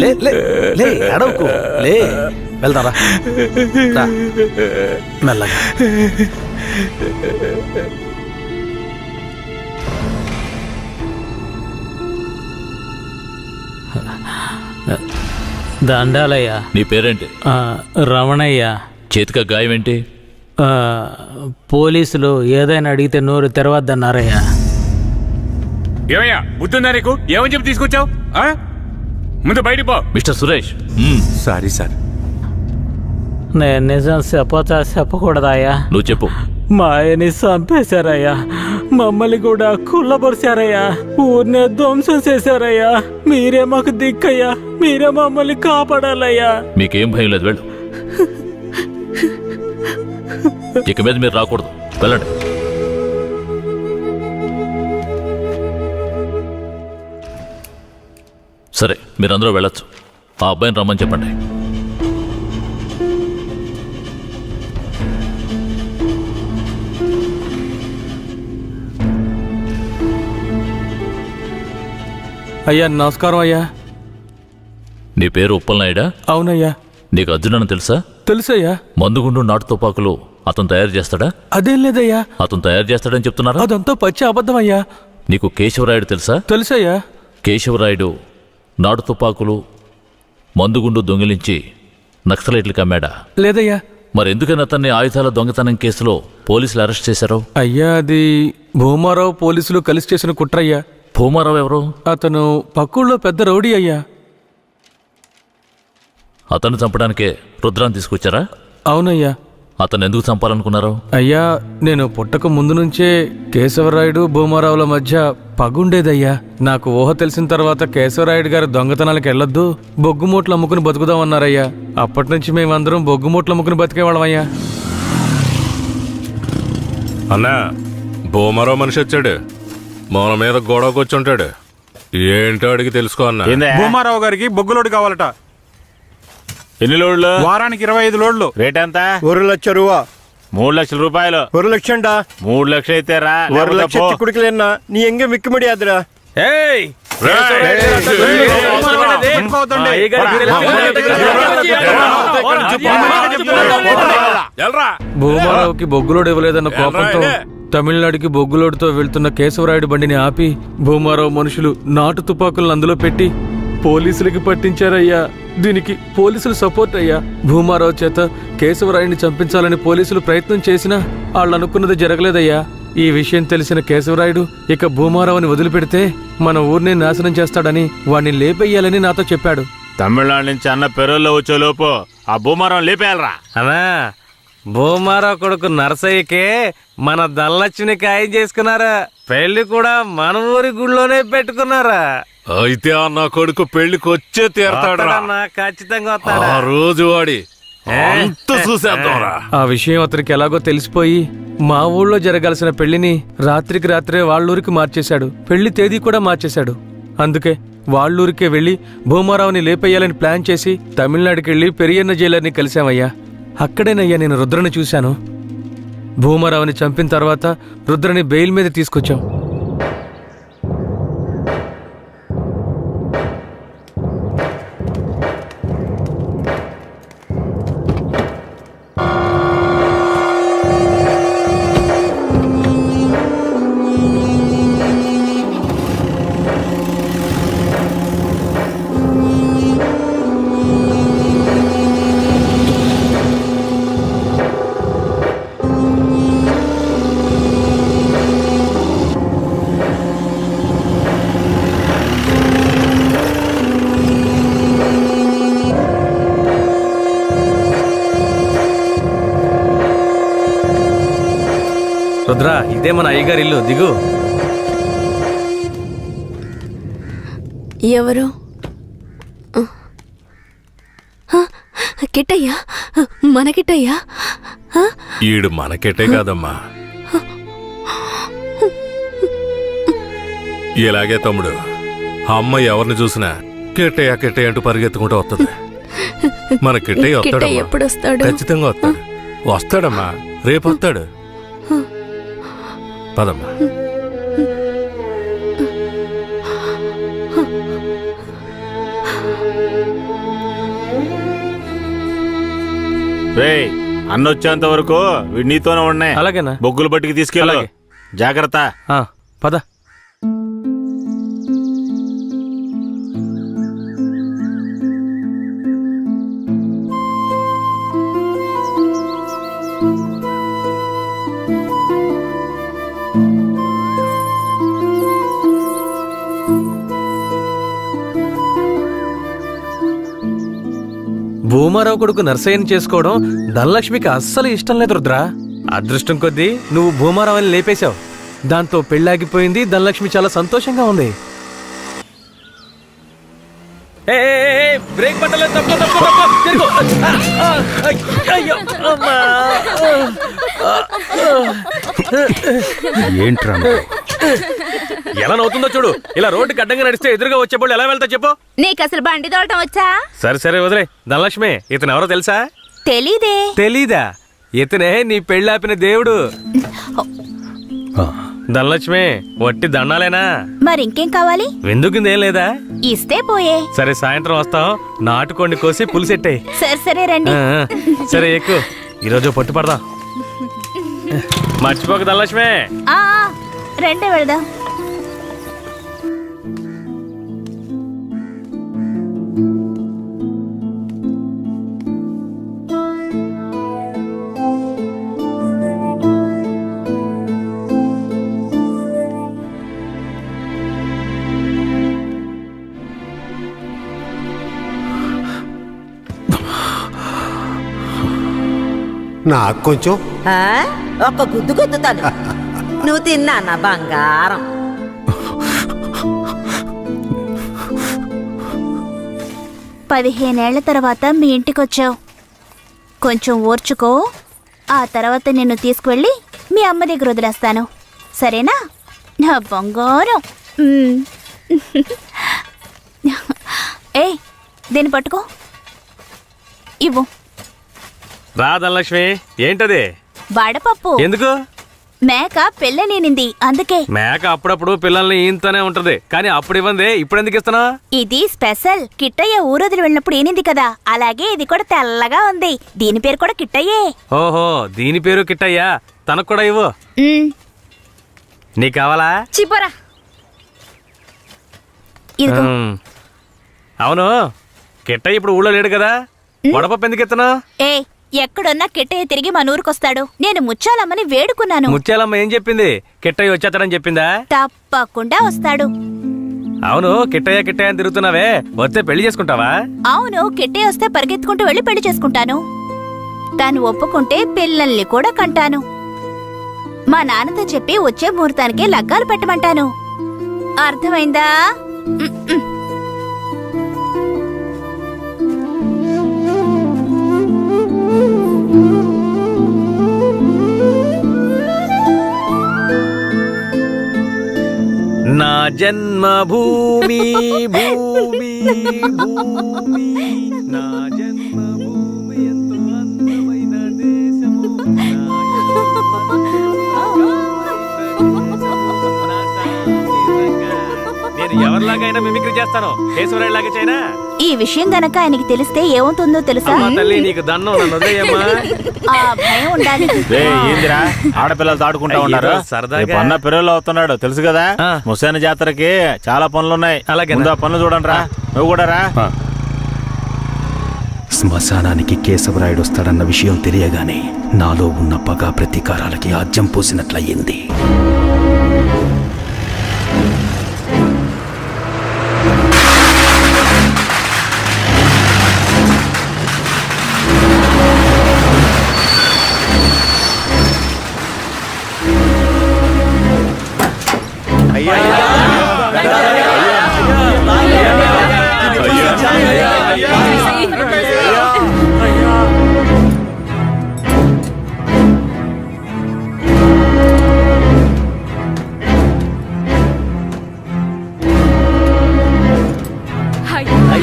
లే లే లే అడవుకు లే. వెళ్తారా? మెల్లగా. దండాలయ్యా. నీ పేరేంటి? రమణయ్య. చేతిక గాయం ఏంటి? పోలీసులు ఏదైనా అడిగితే నోరు తెరవద్దన్నారయ్యా. ఏమయ్యా బుద్ధుందా నీకు? ఏమని చెప్పి తీసుకొచ్చావు? ముందు బయటికి పో. మిస్టర్ సురేష్. Sorry sir. నేను నిజం చెప్పకూడదాయా? నువ్వు చెప్పు. మా ఆయన్ని చంపేశారయ్యా. మమ్మల్ని కూడా కుళ్ళబరిచారయ్యా. ఊరినే ధ్వంసం చేశారయ్యా. మీరే మాకు దిక్కయ్యా. మీరే మమ్మల్ని కాపాడాలయ్యా. మీకేం భయం లేదు, వెళ్ళు. ఇక మీద మీరు రాకూడదు, వెళ్ళండి. సరే మీరందరూ వెళ్ళొచ్చు. ఆ అబ్బాయిని రమ్మని చెప్పండి. అయ్యా నమస్కారం అయ్యా. నీ పేరు ఉప్పలనాయుడా? అవునయ్యా. నీకు అర్జునని తెలుసా? తెలుసయ్యా. మందుగుండు నాటు తుపాకులు అతను తయారు చేస్తాడా? అదేం లేదయ్యా. అతను తయారు చేస్తాడని చెప్తున్నారా? అదంతా పచ్చి అబద్ధం అయ్యా. నీకు కేశవరాయుడు తెలుసా? తెలుసయ్యా. కేశవరాయుడు నాటు తుపాకులు మందుగుండు దొంగిలించి నక్సలైట్లకు అమ్మాడా? లేదయ్యా. మరెందుకని అతన్ని ఆయుధాల దొంగతనం కేసులో పోలీసులు అరెస్ట్ చేశారు? అయ్యా అది భూమారావు పోలీసులు కలిసి చేసిన కుట్రయ్యా. భూమారావు ఎవరు? అతను పక్కూళ్ళో పెద్ద రౌడీ అయ్యా. అతన్ని చంపడానికే రుద్రాన్ని తీసుకొచ్చారా? అవునయ్యా. అతను ఎందుకు చంపాలనుకున్నారు? అయ్యా నేను పుట్టక ముందు నుంచే కేశవరాయుడు భూమారావుల మధ్య పగుండేదయ్యా. నాకు ఊహ తెలిసిన తర్వాత కేశవరాయుడు గారు దొంగతనాలకు వెళ్ళొద్దు, బొగ్గుమూట్లు అమ్ముకుని బతుకుదామన్నారయ్యా. అప్పటి నుంచి మేమందరం బొగ్గుమూట్లు అమ్ముకుని బతికేవాళ్ళమయ్యా. అన్నా భూమారావు మనిషి వచ్చాడు. మన మీద గొడవకు వచ్చి ఉంటాడు. ఏంటో అడిగి తెలుసుకో అన్నా. భూమారావు గారికి బొగ్గులోడు కావాలట. ఎన్ని లోడ్లు? వారానికి 25 లోడ్లు. రేట్ ఎంత? 1 లక్ష రూపా. 3 లక్షల రూపాయలు. 1 లక్షండా? 3 లక్షలు అయితే రా. 1 లక్ష చిక్కుడికిలేనా నీ ఎంగ మిక్కు ముడియాదురా. భూమారావుకి బొగ్గులోడు ఇవ్వలేదన్న కోపంతో తమిళనాడుకి బొగ్గులోడుతో వెళ్తున్న కేశవరాయుడు బండిని ఆపి భూమారావు మనుషులు నాటు తుపాకులను అందులో పెట్టి పోలీసులకి పట్టించారయ్యా. దీనికి పోలీసులు సపోర్ట్ అయ్యా. భూమారావు చేత కేశవరాయుడిని చంపించాలని పోలీసులు ప్రయత్నం చేసినా వాళ్ళు అనుకున్నది జరగలేదయ్యా. ఈ విషయం తెలిసిన కేశవరాయుడు ఇక భూమారావుని వదిలిపెడితే మన ఊరిని నాశనం చేస్తాడని వాణ్ణి లేపెయ్యాలని నాతో చెప్పాడు. తమిళనాడు నుంచి అన్న పెరల్లో వచ్చే లోపు ఆ భూమారావు లేపేయాలరా. అన్నా భూమారావు కొడుకు నరసయ్యకే మన ధనలక్ష్మిని ఖాయం చేసుకున్నారా. పెళ్లి కూడా మన ఊరి గుళ్ళోనే పెట్టుకున్నారా. అయితే ఆ నా కొడుకు పెళ్లికి వచ్చే తీరతాడు. ఖచ్చితంగా ఆ రోజు వాడి చూసేద్దాంరా. ఆ విషయం అతనికి ఎలాగో తెలిసిపోయి మా ఊళ్ళో జరగాల్సిన పెళ్లిని రాత్రికి రాత్రే వాళ్ళూరికి మార్చేశాడు. పెళ్లి తేదీ కూడా మార్చేశాడు. అందుకే వాళ్ళూరికే వెళ్లి భూమారావుని లేపేయాలని ప్లాన్ చేసి తమిళనాడుకి వెళ్లి పెరియన్న జైలర్ని కలిశామయ్యా. అక్కడేనయ్యా నేను రుద్రని చూశాను. భూమారావుని చంపిన తర్వాత రుద్రని బెయిల్ మీద తీసుకొచ్చాం. రుద్ర ఇదే మన అయ్యగారి ఇల్లు, దిగు. ఎవరు? కిట్టయ్యా మన కిట్టయ్యా ఈడు మనకెట్టే కాదమ్మా. ఇలాగే తమ్ముడు, అమ్మ ఎవరిని చూసినా కిట్టయ్య కిట్టయ్య అంటూ పరిగెత్తుకుంటూ వస్తుంది. మన కిట్టయ్య కిట్టయ్య ఎప్పుడు వస్తాడు? ఖచ్చితంగా వస్తాడు. వస్తాడమ్మా, రేపు వస్తాడు. పదమ్మా. రేయ్, అన్నొచ్చేంత వరకు వీడు నీతోనే ఉన్నాయి. అలాగేనా? బొగ్గులు బట్టికి తీసుకెళ్ళు. జాగ్రత్త. పద. భూమారావు కొడుకు నర్సయ్యని చేసుకోవడం ధనలక్ష్మికి అస్సలు ఇష్టం లేదు రుద్రా. అదృష్టం కొద్దీ నువ్వు భూమారావుని లేపేశావు. దాంతో పెళ్ళాగిపోయింది. ధనలక్ష్మి చాలా సంతోషంగా ఉంది. బ్రేక్ పట్టలేదు. తప్పు తప్పు తప్పు తిరుగు. అయ్యో అమ్మా. ఏంట్రా ఎలా నవ్వుతుందో చూడు. ఇలా రోడ్డుకి అడ్డంగా నడిస్తే ఎదురుగా వచ్చేప్పుడు ఎలా వెళ్తా చెప్పు. నీకు అసలు బండి తోడటం వచ్చా? సరే సరే వదిలే. ధనలక్ష్మి, ఇతను ఎవరో తెలుసా? తెలీదే. తెలీదా? ఇతనే నీ పెళ్ళాపిన దేవుడు. ధనలక్ష్మి, వట్టి దండాలేనా? మరి ఇంకేం కావాలి? ఎందుకుందేం లేదా? ఇస్తే పోయే. సరే, సాయంత్రం వస్తాం. నాటుకోండి కోసి పులిసెట్టాయి. సరే సరే రండి. సరే ఎక్కువ. ఈరోజు పట్టు పడదాం. మర్చిపోక ధనలక్ష్మి. రండి వెళదాం. నాకు కొంచెం ఒక్క గుద్దు గుద్దుతాను. నువ్వు తిన్నా నా బంగారం. పదిహేనేళ్ల తర్వాత మీ ఇంటికొచ్చావు. కొంచెం ఓర్చుకో. ఆ తర్వాత నిన్ను తీసుకువెళ్ళి మీ అమ్మ దగ్గర వదిలేస్తాను. సరేనా నా బంగారం? ఏ, దీన్ని పట్టుకో. ఇవ్వు. రా ధనలక్ష్మి. ఏంటది? వడపప్పు. ఎందుకు? మేక పెళ్ళనేనింది, అందుకే. మేక అప్పుడప్పుడు పిల్లల్ని ఈయంతోనే ఉంటది, కానీ అప్పుడు ఇవ్వండి. ఇప్పుడు ఎందుకు ఇస్తున్నా? ఇది స్పెషల్. కిట్టయ్య ఊరొదిలి వెళ్ళినప్పుడు ఏనింది కదా, అలాగే ఇది కూడా తెల్లగా ఉంది. దీని పేరు కూడా కిట్టయ్యే. ఓహో, దీని పేరు కిట్టయ్యా. తనకు కూడా ఇవ్వు. నీకు కావాలా? చిపోరా. అవును, కిట్టయ్య ఇప్పుడు ఊళ్ళో లేడు కదా, వడపప్పు ఎందుకు ఇస్తున్నా? ఏ, ఎక్కడున్నా కిట్టయ్య తిరిగి మన ఊరికొస్తాడు. నేను ముచ్చాలమ్మని వేడుకున్నాను. ముత్యాలమ్మ ఏం చెప్పింది? కిట్టయ్య వచ్చేస్తాడని చెప్పిందా? తప్పకుండా వస్తాడు. అవును, కిట్టయ్య కిట్టయ్య అని తిరుగుతున్నావే, వస్తే పెళ్లి చేసుకుంటావా? అవును, కిట్టయ్య వస్తే పరిగెత్తుకుంటూ వెళ్ళి పెళ్లి చేసుకుంటాను. తాను ఒప్పుకుంటే పిల్లల్ని కూడా కంటాను. మా నాన్నతో చెప్పి వచ్చే ముహూర్తానికి లగ్గాలు పెట్టమంటాను. అర్థమైందా? నా జన్మభూమి భూమి భూమి నా జన్మభూమి ఎంతో అందమైన దేశము. నేను ఎవరిలాగైనా మిమిక్రీ చేస్తాను, కేశవరాయులాగా చేయనా? ఈ విషయం గనక ఆయనకి తెలిస్తే ఏమవుతుందో తెలుసా? తల్లి నీకు దన్నం, నన్ను వదిలేయమ్మా. ఆ భయం ఉండాలి. ఏందిరా ఆడపిల్లలతో ఆడుకుంటా ఉన్నారు? సరదాగా అన్న పిల్లలు అవుతున్నాడు తెలుసు కదా. ముసాని జాతరకి చాలా పనులున్నాయి. ముందు ఆ పనులు చూడండి రా. నువ్వు కూడా రా. శ్మశానానికి కేశవరాయుడు వస్తాడన్న విషయం తెలియగానే నాలో ఉన్న పగ ప్రతీకారాలకి ఆజ్యం పోసినట్లయింది.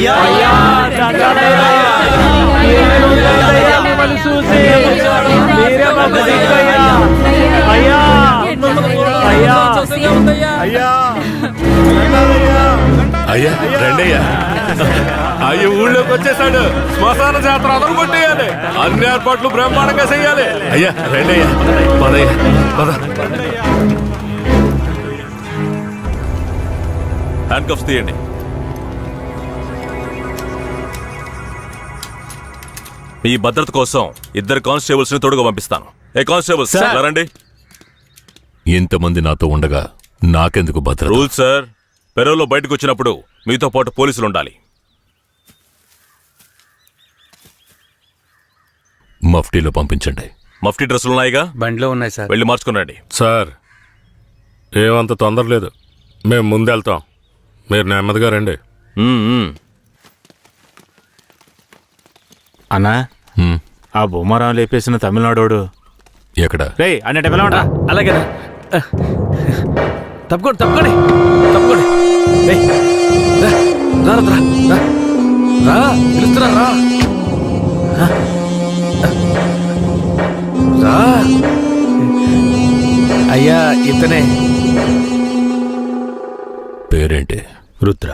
అయ్యా రండయ్యా. అయ్యి ఊళ్ళోకి వచ్చేసాడు. శ్మశాన జాతర అదలు కొట్టేయాలి. అన్ని ఏర్పాట్లు బ్రహ్మాండంగా చెయ్యాలి. అయ్యా రండయ్యా, పదయ్యా పద. హ్యాండ్ కప్స్ తీయండి. మీ భద్రత కోసం 2 కానిస్టేబుల్స్ ని తోడుగా పంపిస్తాను. ఏ కానిస్టేబుల్స్ రండి. ఇంతమంది నాతో ఉండగా నాకెందుకు భద్రత? రూల్ సార్, పెరవులో బయటకు వచ్చినప్పుడు మీతో పాటు పోలీసులు ఉండాలి. మఫ్టీలో పంపించండి. మఫ్టీ డ్రెస్సులు ఉన్నాయిగా? బండిలో ఉన్నాయి సార్. వెళ్ళి మార్చుకునండి. సార్ ఏమంత తొందర లేదు, మేము ముందెళ్తాం. మీరు నెమ్మదిగా రండి. అన్నా, ఆ భూమారావు లేపేసిన తమిళనాడోడు ఎక్కడ? రే అన్నట్టు పిలవండి. అలాగే తప్పుకోండి తప్పుకోండి తప్పుకోండి. పిలుస్తున్నా రా. అయ్యా ఇతనే. పేరేంటి? రుద్ర.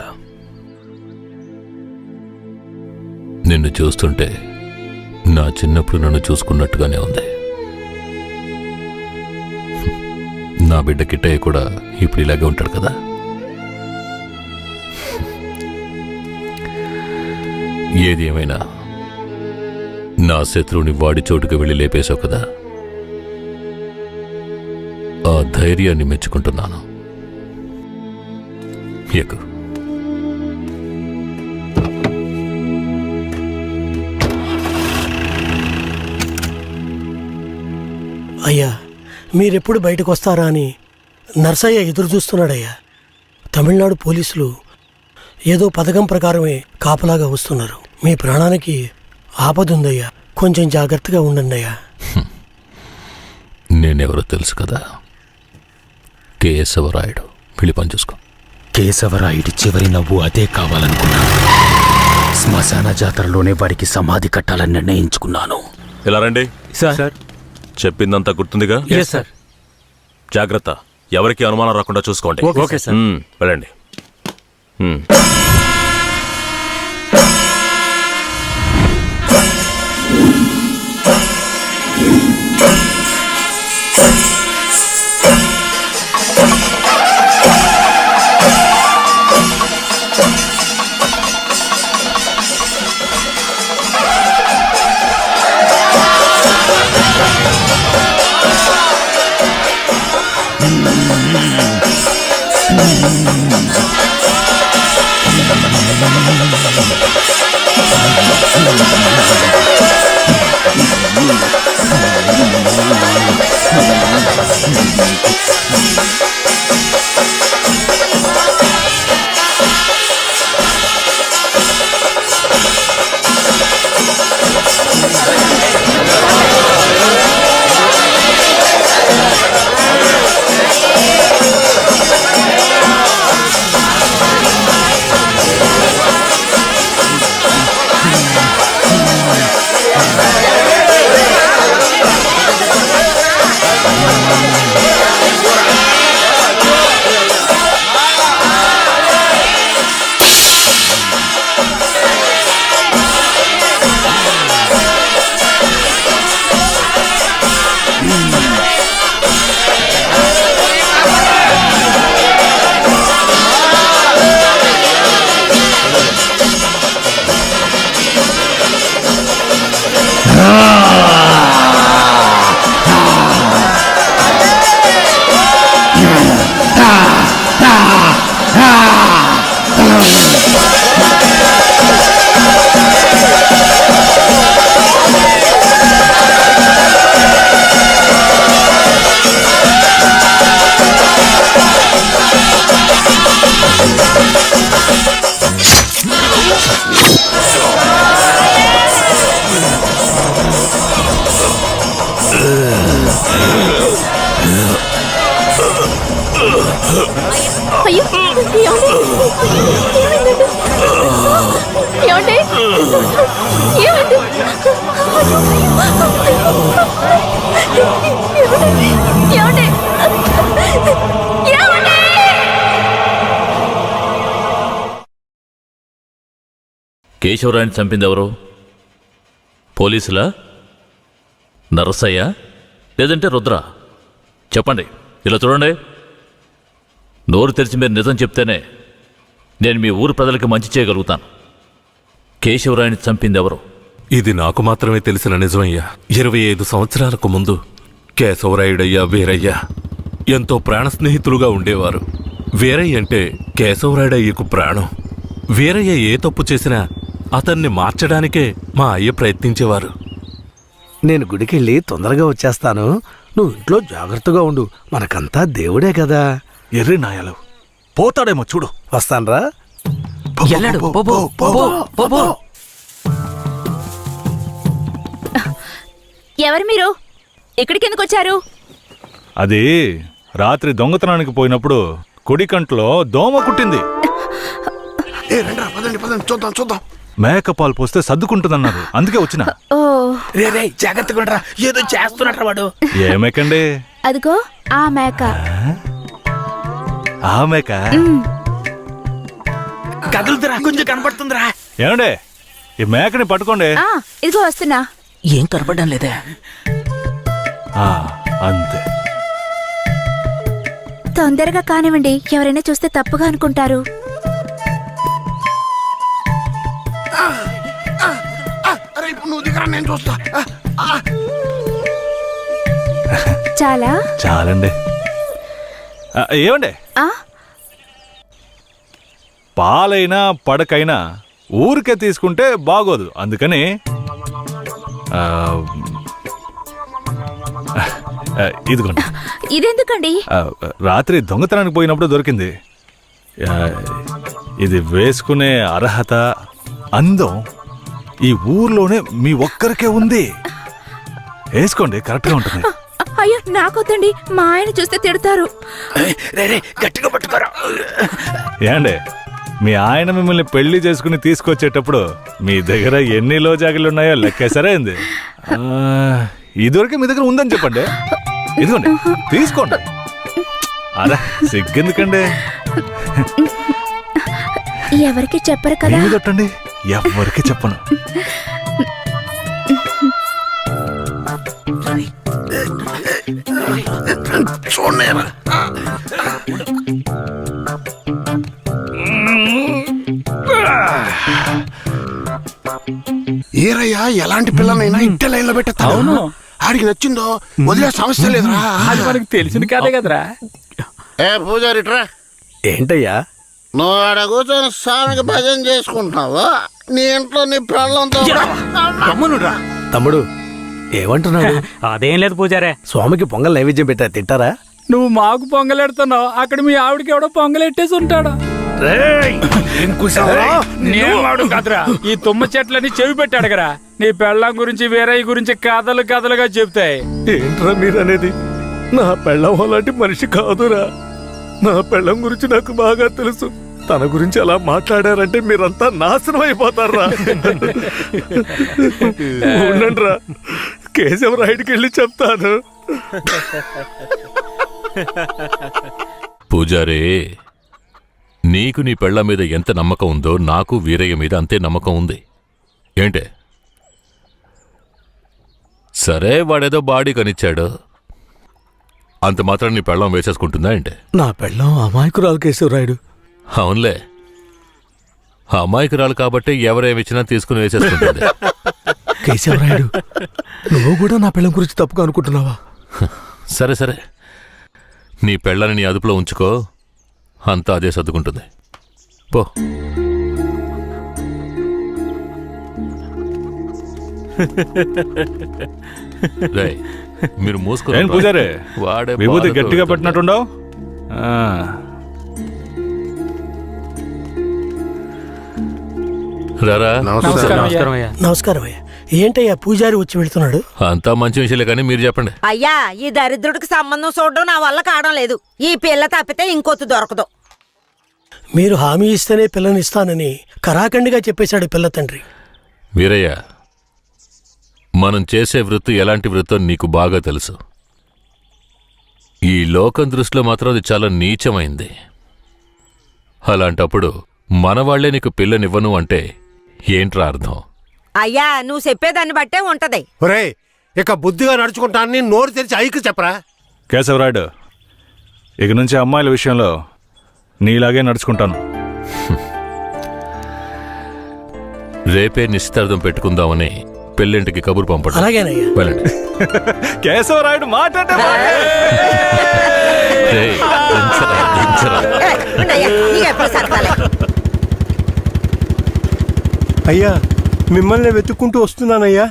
నిన్ను చూస్తుంటే నా చిన్నప్పుడు నన్ను చూసుకున్నట్టుగానే ఉంది. నా బిడ్డ కిట్టయ్య కూడా ఇప్పుడు ఇలాగే ఉంటాడు కదా. ఏది ఏమైనా నా శత్రువుని వాడి చోటుకు వెళ్ళి లేపేశావు కదా, ఆ ధైర్యాన్ని మెచ్చుకుంటున్నాను. ఎక్కు. అయ్యా, మీరెప్పుడు బయటకు వస్తారా అని నర్సయ్య ఎదురు చూస్తున్నాడయ్యా. తమిళనాడు పోలీసులు ఏదో పథకం ప్రకారమే కాపలాగా వస్తున్నారు. మీ ప్రాణానికి ఆపదుందయ్యా, కొంచెం జాగ్రత్తగా ఉండండి అయ్యా. నేనెవరో తెలుసు కదా, కేశవరాయుడు. వెళ్ళి పని చూసుకో. కేశవరాయుడి చివరి నవ్వు అదే కావాలనుకున్నాను. శ్మశాన జాతరలోనే వారికి సమాధి కట్టాలని నిర్ణయించుకున్నాను. ఇలా రండి. సార్ చెప్పిందంతా గుర్తుందిగా? సార్. జాగ్రత్త, ఎవరికి అనుమానం రాకుండా చూసుకోండి. Okay sir. వెళ్ళండి. కేశవరాయని చంపింది ఎవరు? పోలీసులా, నరసయ్య, లేదంటే రుద్ర? చెప్పండి. ఇలా చూడండి, నోరు తెరిచి మీరు నిజం చెప్తేనే నేను మీ ఊరు ప్రజలకి మంచి చేయగలుగుతాను. కేశవరాయని చంపింది ఎవరు? ఇది నాకు మాత్రమే తెలిసిన నిజమయ్యా. 25 సంవత్సరాలకు ముందు కేశవరాయుడయ్యా, వీరయ్య ఎంతో ప్రాణ స్నేహితులుగా ఉండేవారు. వీరయ్య అంటే కేశవరాయుడయ్యకు ప్రాణం. వీరయ్య ఏ తప్పు చేసినా అతన్ని మార్చడానికే మా అయ్య ప్రయత్నించేవారు. నేను గుడికెళ్ళి తొందరగా వచ్చేస్తాను, నువ్వు ఇంట్లో జాగ్రత్తగా ఉండు. మనకంతా దేవుడే కదా. ఎర్రి నాయలు పోతాడేమో చూడు. వస్తాన్రా. ఎవరు మీరు? ఇక్కడికి ఎందుకు వచ్చారు? అది రాత్రి దొంగతనానికి పోయినప్పుడు కుడి కంట్లో దోమ కుట్టింది. చూద్దాం చూద్దాం. మేకపాలు పోస్తే సర్దుకుంటుందన్నారు, అందుకే వచ్చిన. జాగ్రత్తగా ఏదో చేస్తున్నట్టు వాడు. ఏ మేకండి? అదిగో ఆ మేక. ఆ మేక కదులుతురా, కొంచెం కనపడుతుందిరా. ఏమండే, ఈ మేకని పట్టుకోండి. ఇదిగో వస్తున్నా. ఏం కనపడడం లేదే. అంతే. తొందరగా కానివ్వండి, ఎవరైనా చూస్తే తప్పుగా అనుకుంటారు. నువ్వు దిగరా, నేను చూస్తా. చాలా చాలండి. ఏమండే, పాలైనా పడకైనా ఊరికే తీసుకుంటే బాగోదు. అందుకని ఇదిగోండి. ఇదెందుకండి? రాత్రి దొంగతనానికి పోయినప్పుడు దొరికింది. ఇది వేసుకునే అర్హత, అందం ఈ ఊర్లోనే మీ ఒక్కరికే ఉంది. వేసుకోండి, కరెక్ట్గా ఉంటుంది. అయ్యో నాకొద్దండి, మా ఆయన చూస్తే తిడతారు. గట్టిగా పట్టుకోరా. ఏండే, మీ ఆయన మిమ్మల్ని పెళ్లి చేసుకుని తీసుకొచ్చేటప్పుడు మీ దగ్గర ఎన్ని లోజాగిలు ఉన్నాయో లెక్కేసరే ఏంది? ఇదివరకే మీ దగ్గర ఉందని చెప్పండి. ఇదిగోండి, తీసుకోండి. అరే సిగ్గెందుకండి? ఎవరికి చెప్పరు కదా. కొట్టండి, ఎవరికి చెప్పను. చూడలేరా? ఏరయ్యా, ఎలాంటి పిల్లనైనా ఇంటి లైన్లో పెట్టేస్తాను. ఆడికి నచ్చిందో వదిలే సమస్య లేదురా. అది మనకు తెలిసింది కాదే కదరా. ఏ పూజారిట్రా. ఏంటయ్యా? నువ్వు ఆడ కూర్చొని స్వామికి భజన చేసుకుంటున్నావు, నీ ఇంట్లో నీ పిల్లలతో. తమ్ముడు ఏమంటున్నాడు? అదేం లేదు పూజారే. స్వామికి పొంగల్ నైవేద్యం పెట్టా, తింటారా? నువ్వు మాకు పొంగలెడుతున్నావు, అక్కడ మీ ఆవిడకి ఎవడో పొంగలెట్టేసి ఉంటాడు. నేను కదరా, ఈ తుమ్మ చెట్లని చెవి పెట్టాడు కదా. నీ పెళ్ళం గురించి వీరయ్య గురించి కథలు కథలుగా చెప్తాయి. ఏంట్రా మీరనేది? నా పెళ్ళం అలాంటి మనిషి కాదురా. నా పెళ్ళం గురించి నాకు బాగా తెలుసు. తన గురించి అలా మాట్లాడారంటే మీరంతా నాశనం అయిపోతారా. ఉండండిరా, కేశవరాయుడికి వెళ్ళి చెప్తాను. పూజారే, నీకు నీ పెళ్ళ మీద ఎంత నమ్మకం ఉందో నాకు వీరయ్య మీద అంతే నమ్మకం ఉంది. ఏంటే? సరే, వాడేదో బాడీ కనిచ్చాడు, అంత మాత్రం నీ పెళ్ళం వేసేసుకుంటుందా ఏంటే? నా పెళ్ళం అమాయకురాలు కేశవరాయుడు. అవునులే, అమాయకురాలు కాబట్టి ఎవరేమిచ్చినా తీసుకుని వేసేసుకుంటుంది. కేశవరాయుడు, నువ్వు కూడా నా పెళ్ళం గురించి తప్పుగా అనుకుంటున్నావా? సరే సరే, నీ పెళ్ళని నీ అదుపులో ఉంచుకో, అంతా అదే సర్దుకుంటుంది. పో. మీరు మూసుకో. పూజారే, వాడే విభూతి గట్టిగా పట్టినట్టుండవు. రారా. నమస్కారం అయ్యా. నమస్కారం అయ్యా. ఏంటయ్యా పూజారి వచ్చి వెళ్తున్నాడు? అంతా మంచి విషయాలే, కానీ మీరు చెప్పండి. అయ్యా, ఈ దరిద్రుడికి సంబంధం చూడడం నా వల్ల కావడం లేదు. ఈ పిల్ల తప్పితే ఇంకొత్తు దొరకదు. మీరు హామీ ఇస్తేనే పిల్లని ఇస్తానని కరాఖండిగా చెప్పేశాడు పిల్ల తండ్రి. వీరయ్య, మనం చేసే వృత్తి ఎలాంటి వృత్తో నీకు బాగా తెలుసు. ఈ లోకం దృష్టిలో మాత్రం అది చాలా నీచమైంది. అలాంటప్పుడు మనవాళ్లే నీకు పిల్లనివ్వను అంటే ఏంట్రా అర్థం? అయ్యా నువ్వు చెప్పేదాన్ని బట్టే ఉంటది. ఒరే ఇక బుద్ధిగా నడుచుకుంటానని నోరు తెరిచి ఐకి చెప్పరా. కేశవరాయుడు, ఇక నుంచి అమ్మాయిల విషయంలో నీలాగే నడుచుకుంటాను. రేపే నిశ్చితార్థం పెట్టుకుందామని పెళ్ళింటికి కబురు పంపండి. అలాగేనయ్యా. వెళ్ళండి. కేశవరాయుడు మాట్లాడే రేయ్, దించరా, దించరా. ఉండయ్యా, నీకెప్పుడు సరదాలే. అయ్యా మిమ్మల్ని వెతుక్కుంటూ వస్తున్నానయ్యా.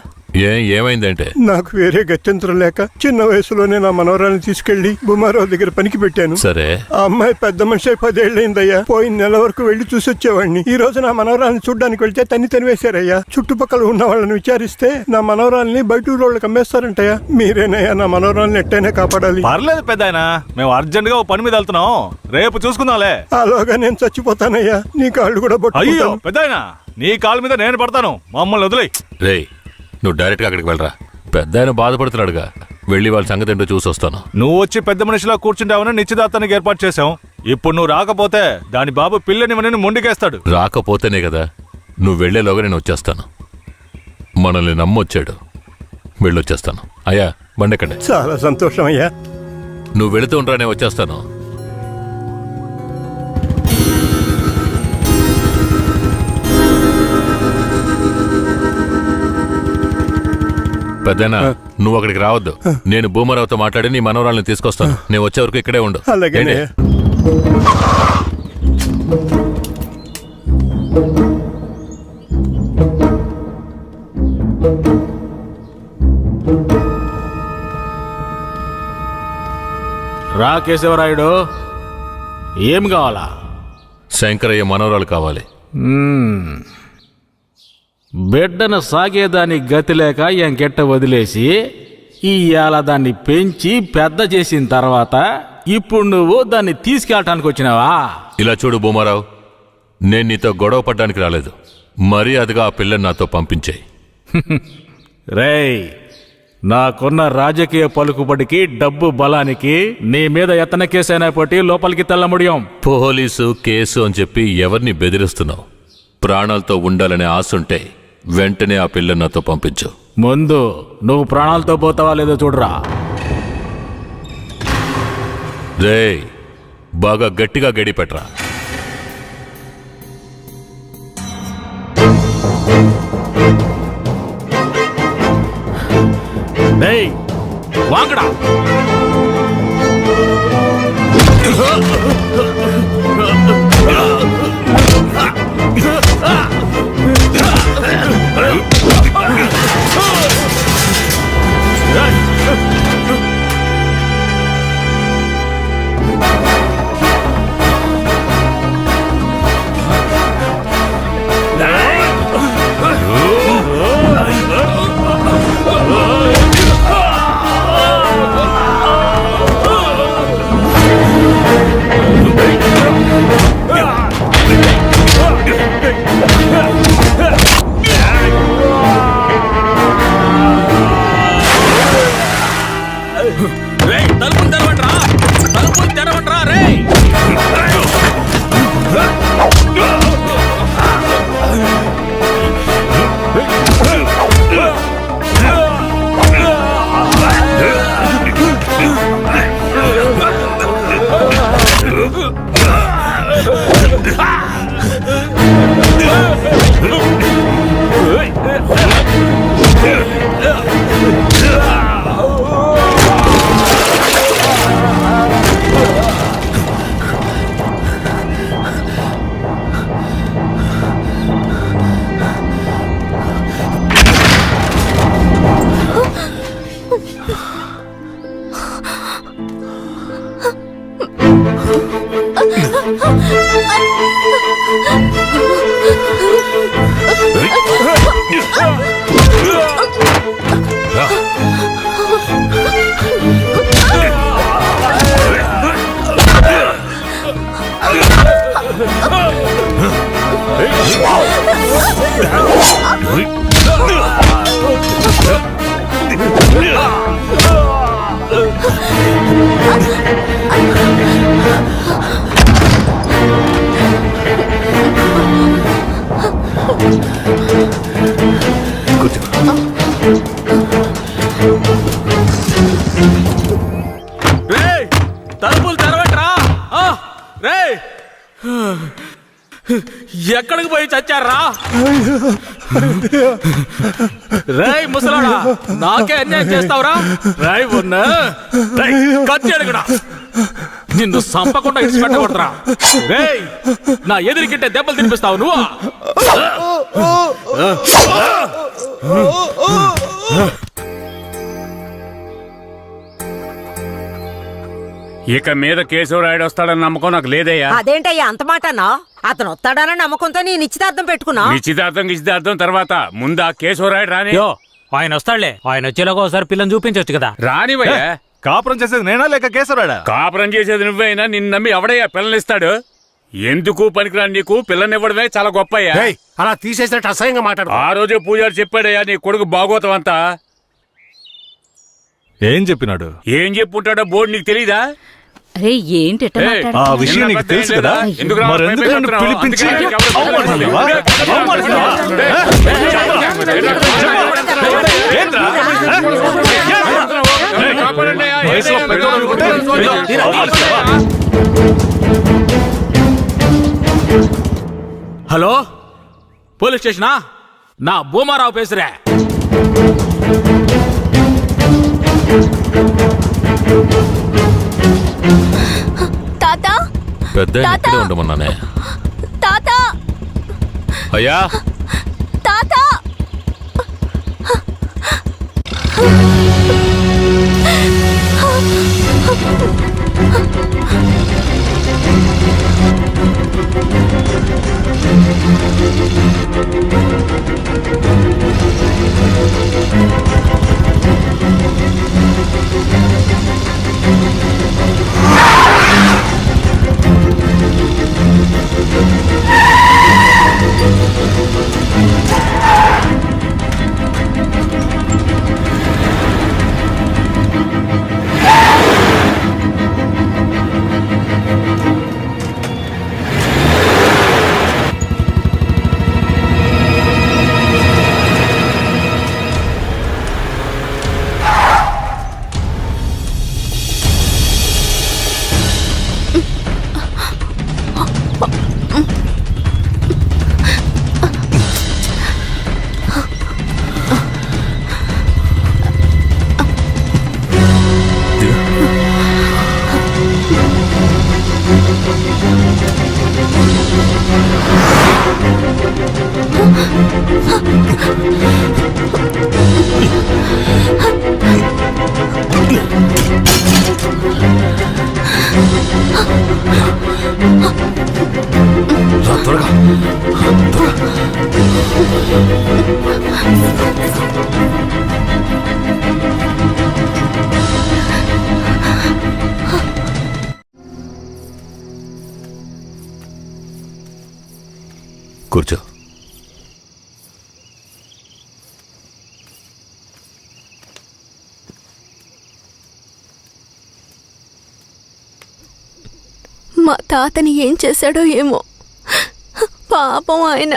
ఏమైందంటే? నాకు వేరే గత్యంతరం లేక చిన్న వయసులోనే నా మనవరాన్ని తీసుకెళ్లి బుమారావు దగ్గర పనికి పెట్టాను. సరే, ఆ అమ్మాయి పెద్ద మనిషి 10 ఏళ్ళైందయ్యా. పోయిన నెల వరకు వెళ్లి చూసొచ్చేవాడిని. ఈ రోజు నా మనవరాన్ని చూడ్డానికి వెళ్తే తనివేశారయ్యా. చుట్టుపక్కల ఉన్న వాళ్ళని విచారిస్తే నా మనవరాల్ని బయట ఊరోళ్ళకి అమ్మేస్తారంటయ్యా. మీరేనయ్యా నా మనవరాల్ని ఎట్టైనా కాపాడాలి. పర్లేదు పెద్దాయనా, మేము అర్జెంట్ గా పని మీద వెళ్తున్నాం, రేపు చూసుకుందాంలే. అలాగా నేను చచ్చిపోతానయ్యా. నీ కాళ్ళు కూడా అయ్యో పెద్దాయనా, నీ కాళ్ళ మీద నేను పడతాను, మమ్మల్ని వదిలేయ్. రేయ్, నువ్వు డైరెక్ట్గా అక్కడికి వెళ్ళరా. పెద్ద ఆయన బాధపడుతున్నాడుగా, వెళ్ళి వాళ్ళ సంగతి ఏంటో చూసొస్తాను. నువ్వు వచ్చి పెద్ద మనిషిలా కూర్చుంటావని నిశ్చితార్థానికి ఏర్పాటు చేశాం. ఇప్పుడు నువ్వు రాకపోతే దాని బాబు పిల్లని మొండికేస్తాడు. రాకపోతేనే కదా, నువ్వు వెళ్లేలోగా నేను వచ్చేస్తాను. మనల్ని నమ్మొచ్చాడు, వెళ్ళొచ్చేస్తాను. అయ్యా బండెక్కండి. చాలా సంతోషం అయ్యా. నువ్వు వెళుతూ ఉంటా, నేను వచ్చేస్తాను. పెద్దనా, నువ్వు అక్కడికి రావద్దు. నేను భూమరావుతో మాట్లాడి నీ మనవరాల్ని తీసుకొస్తాను. నేను వచ్చే వరకు ఇక్కడే ఉండు. అలాగే. రా కేశవరాయుడు, ఏం కావాలా? శంకరయ్య మనవరాలు కావాలి. బిడ్డను సాగేదానికి గతి లేక ఎంకెట్ట వదిలేసి ఇవాళ దాన్ని పెంచి పెద్ద చేసిన తర్వాత ఇప్పుడు నువ్వు దాన్ని తీసుకెళ్ళటానికి వచ్చినావా? ఇలా చూడు భూమారావు, నేను నీతో గొడవ పడ్డానికి రాలేదు. మర్యాదగా ఆ పిల్లని నాతో పంపించేయి. రేయ్, నాకున్న రాజకీయ పలుకుబడికి డబ్బు బలానికి నీ మీద ఎత్తన కేసైనా పట్టి లోపలికి తెల్లముడియం. పోలీసు కేసు అని చెప్పి ఎవరిని బెదిరిస్తున్నావు? ప్రాణాలతో ఉండాలనే ఆశుంటే వెంటనే ఆ పిల్లని నాతో పంపించు. ముందు నువ్వు ప్రాణాలతో పోతావా లేదో చూడరా. రేయ్, బాగా గట్టిగా గడిపెట్రా. డేయ్ వాంగడా, Hey! కూర్చో. రేయ్ తలుపులు తెరవట్రా. రేయ్ ఎక్కడికి పోయి చచ్చారా? రేయ్ ముసలాడా, నాకే అన్యాయం చేస్తావురా? రాయ్ ఉన్నా కత్తి అడుగుడా, నిన్ను సంపకుండా ఇచ్చి పెట్టకూడదురా. రేయ్ నా ఎదురుకిట్టే దెబ్బలు తినిపిస్తావు నువ్వు. ఇక మీద కేశవరాయుడు వస్తాడని నమ్మకం నాకు లేదయ్యా. అదేంటయ్యా అంత మాట అన్నా? అతను వస్తాడన్న నమ్మకంతో నీ నిశ్చితార్థం పెట్టుకున్నా. నిశ్చితార్థం తర్వాత ముందు ఆ కేశవరాయుడు రాని. ఆయన వస్తాడులే. ఆయన వచ్చేలాగా ఒకసారి పిల్లని చూపించవచ్చు కదా. రానివయ్యా. కాపురం చేసేది నేనా లేక కేశవరాయుడా? కాపురం చేసేది నువ్వైనా నిన్ను నమ్మి ఎవడయ్యా పిల్లనిస్తాడు? ఎందుకు పనికిరాని నీకు పిల్లనివ్వడమే చాలా గొప్పయ్యా. అలా తీసేసినట్టు అసహ్యంగా మాట్లాడు. ఆ రోజే పూజారి చెప్పాడయ్యా నీ కొడుకు భాగవతం అంతా. ఏం చెప్పినాడు? ఏం చెప్పుంటాడో బోర్డు నీకు తెలీదా? అరే ఏంటి ఆ విషయం నీకు తెలుసు కదా, మరెందుకు నన్ను పిలిపించి అవమానిస్తావా? Hello police స్టేషనా? నా భూమారావు పేసురే. తాత పెద్ద ఇక్కడే ఉండమన్నానే. తాత అయ్యా తాత కూర్చో. మా తాతని ఏం చేశాడో ఏమో, పాపం ఆయన.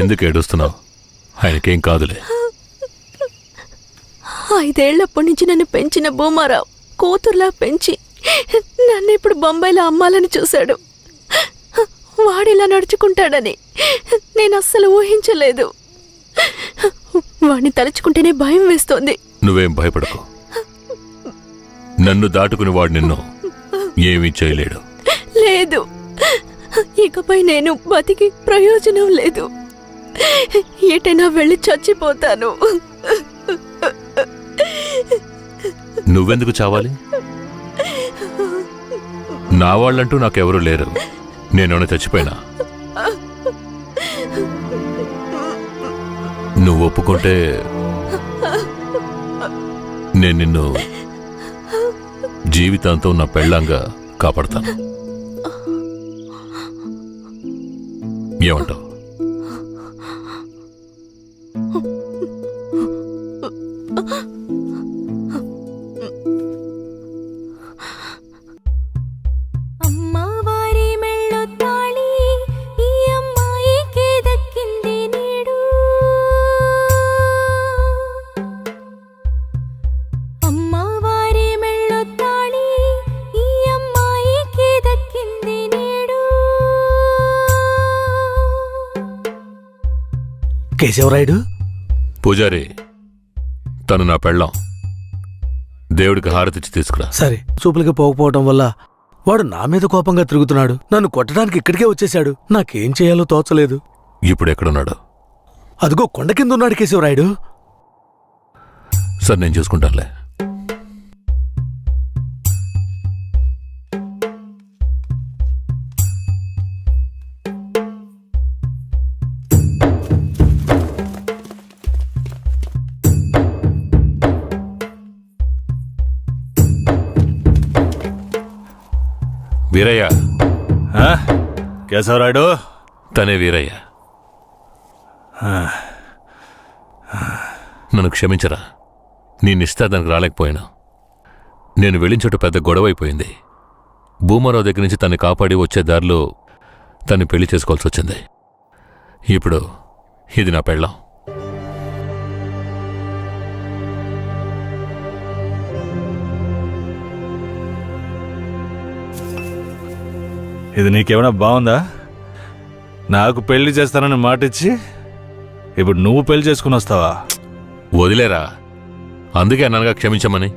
ఎందుకు ఏడుస్తున్నావు? ఆయనకేం కాదులే. 5 ఏళ్లప్పటి నుంచి నన్ను పెంచిన భూమారావు కూతుర్లా పెంచి నన్ను ఇప్పుడు బొంబాయిలో అమ్మాలని చూశాడు. వాడిలా నడుచుకుంటాడని నేను అస్సలు ఊహించలేదు. వాడిని తలుచుకుంటేనే భయం వేస్తోంది. నువ్వేం భయపడకు. నన్ను దాటుకుని వాడు నిన్ను ఏమీ చేయలేడు. లేదు, ఇకపై నేను బతికి ప్రయోజనం లేదు. ఎటైనా వెళ్ళి చచ్చిపోతాను. నువ్వెందుకు చావాలి? నా వాళ్ళంటూ నాకెవరూ లేరు. నేనేమైనా చచ్చిపోయినా? నువ్వు ఒప్పుకుంటే నేను నిన్ను జీవితాంతం నా పెళ్ళంగా కాపాడతాను. ఏమంటావు? కేశవరాయుడు పూజారి, తను నా పెళ్ళాం. దేవుడికి హారతిచ్చి తీసుకురా. సరే, చూపులకి పోకపోవటం వల్ల వాడు నా మీద కోపంగా తిరుగుతున్నాడు. నన్ను కొట్టడానికి ఇక్కడికే వచ్చేశాడు. నాకేం చేయాలో తోచలేదు. ఇప్పుడు ఎక్కడున్నాడు? అదిగో కొండ కింద ఉన్నాడు కేశవరాయుడు. సరే, నేను చూసుకుంటానులే. వీరయ్య. కేశవరాయుడు. తనే వీరయ్య. నన్ను క్షమించరా. నీ నిశ్చితార్థానికి రాలేకపోయినా. నేను వెళ్ళిన చోటు పెద్ద గొడవ అయిపోయింది. భూమారావు దగ్గర నుంచి తన్ని కాపాడి వచ్చే దారిలో తన్ని పెళ్లి చేసుకోవాల్సి వచ్చింది. ఇప్పుడు ఇది నా పెళ్ళాం. ఇది నీకేమైనా బాగుందా? నాకు పెళ్లి చేస్తానని మాటిచ్చి ఇప్పుడు నువ్వు పెళ్లి చేసుకుని వస్తావా? వదిలేరా. అందుకే అన్నగా క్షమించమని.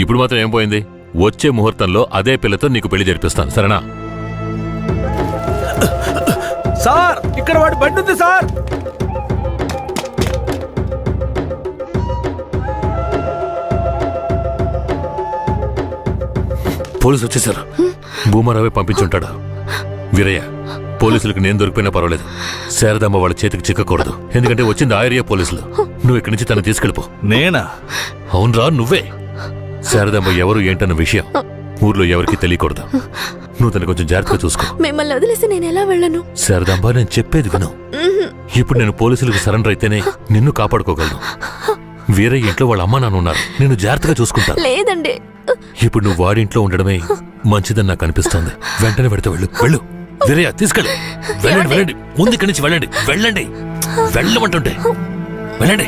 ఇప్పుడు మాత్రం ఏం పోయింది? వచ్చే ముహూర్తంలో అదే పిల్లతో నీకు పెళ్లి జరిపిస్తాను, సరేనా? సార్, ఇక్కడ వాడి బండి ఉంది సార్. పోలీసులు వచ్చేసారు. భూమారావే పంపించుంటాడు. వీరయ్య, పోలీసులకు నేను దొరికిపోయినా పర్వాలేదు. శారదమ్మ వాళ్ళ చేతికి చిక్కకూడదు. ఎందుకంటే వచ్చింది ఆ ఏరియా పోలీసులు. నువ్వు ఇక్కడి నుంచి తను తీసుకెళ్ళిపో. నేనా? అవునరా, నువ్వే. శారదమ్మ ఎవరు ఏంటన్న విషయం ఊర్లో ఎవరికి తెలియకూడదు. నువ్వు తను కొంచెం జాగ్రత్తగా చూసుకో. మిమ్మల్ని వదిలేసి నేను ఎలా వెళ్ళను? శారదమ్మ, నేను చెప్పేది విను. ఇప్పుడు నేను పోలీసులకు సరెండర్ అయితేనే నిన్ను కాపాడుకోగలను. వీరయ్య ఇంట్లో వాళ్ళ అమ్మ నాన్న ఉన్నారు. నేను జాగ్రత్తగా చూసుకుంటా. లేదండి. ఇప్పుడు నువ్వు వాడింట్లో ఉండడమే మంచిదని నాకు అనిపిస్తోంది. వెంటనే పెడితే వెళ్ళు. వెళ్ళు వీరయ్య, తీసుకెళ్ళు. వెళ్ళండి, వెళ్ళండి. ముందు ఇక్కడి నుంచి వెళ్ళండి. వెళ్ళండి, వెళ్ళమంటుంటే వెళ్ళండి.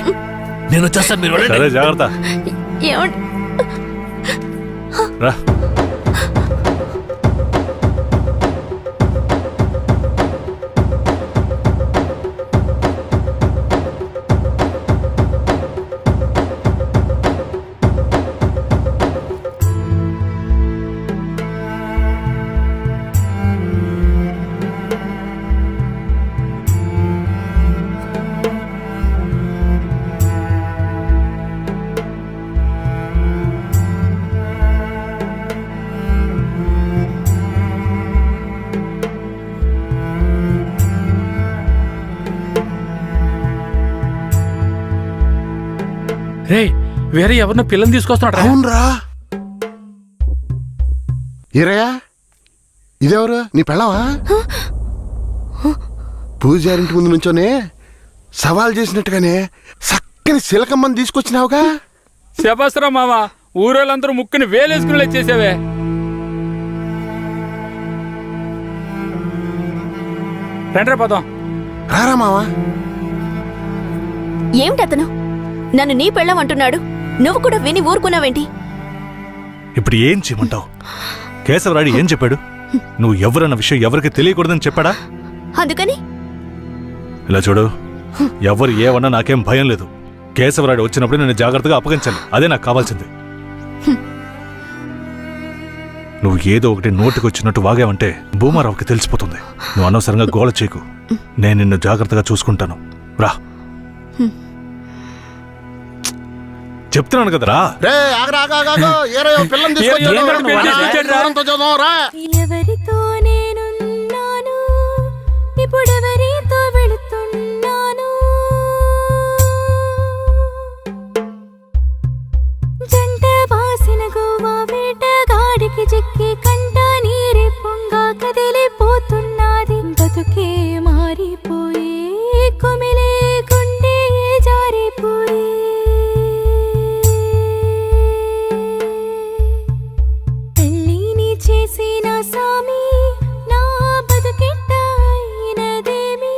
నేను వచ్చేస్తాను, మీరు వెళ్ళండి. జాగ్రత్త. రా. రే, వేరే ఎవరినో పిల్లని తీసుకొస్తున్నాడు. అవునరా. ఈరయ్యా, ఇదెవరు? నీ పెళ్ళవా? పూజారింటి ముందు నుంచోనే సవాల్ చేసినట్టుగానే చక్కని శిలకమ్మని తీసుకొచ్చినావుగా. శబాస్రా మామ, ఊరోళ్ళందరూ ముక్కుని వేలేసుకుని వచ్చేసావే. రండ్రా పోదాం. రారా మావా. ఏమిటి అతను నన్ను నీ పెళ్ళమంటున్నాడు? నువ్వు కూడా విని ఊరుకున్నావేంటి? ఇప్పుడు ఏం చేయమంటావు? కేశవరాయుడు ఏం చెప్పాడు? నువ్వు ఎవరన్న విషయం ఎవరికి తెలియకూడదని చెప్పాడా? అందుకని ఇలా చూడు, ఎవరు ఏమన్నా నాకేం భయం లేదు. కేశవరాయుడు వచ్చినప్పుడు నేను జాగ్రత్తగా అప్పగించాలి. అదే నాకు కావాల్సింది. నువ్వు ఏదో ఒకటి నోటికి వచ్చినట్టు వాగావంటే భూమారావుకి తెలిసిపోతుంది. నువ్వు అనవసరంగా గోల చేయకు. నేను నిన్ను జాగ్రత్తగా చూసుకుంటాను. రా, చెప్తున్నాను కదరా. ఎవరితో నేనున్నాను, ఇప్పుడెవరితో వెళుతున్నాను? జంట బాసిన గోవా వేటగాడికి చిక్కి కంట నీరి పొంగా కదిలిపోతున్నది. బతుకే మారిపోయి కుమిలే గుండె జారిపోయి పెళ్ళిని చేసిన సామి నా బతుకెట్ట అయినదేమి?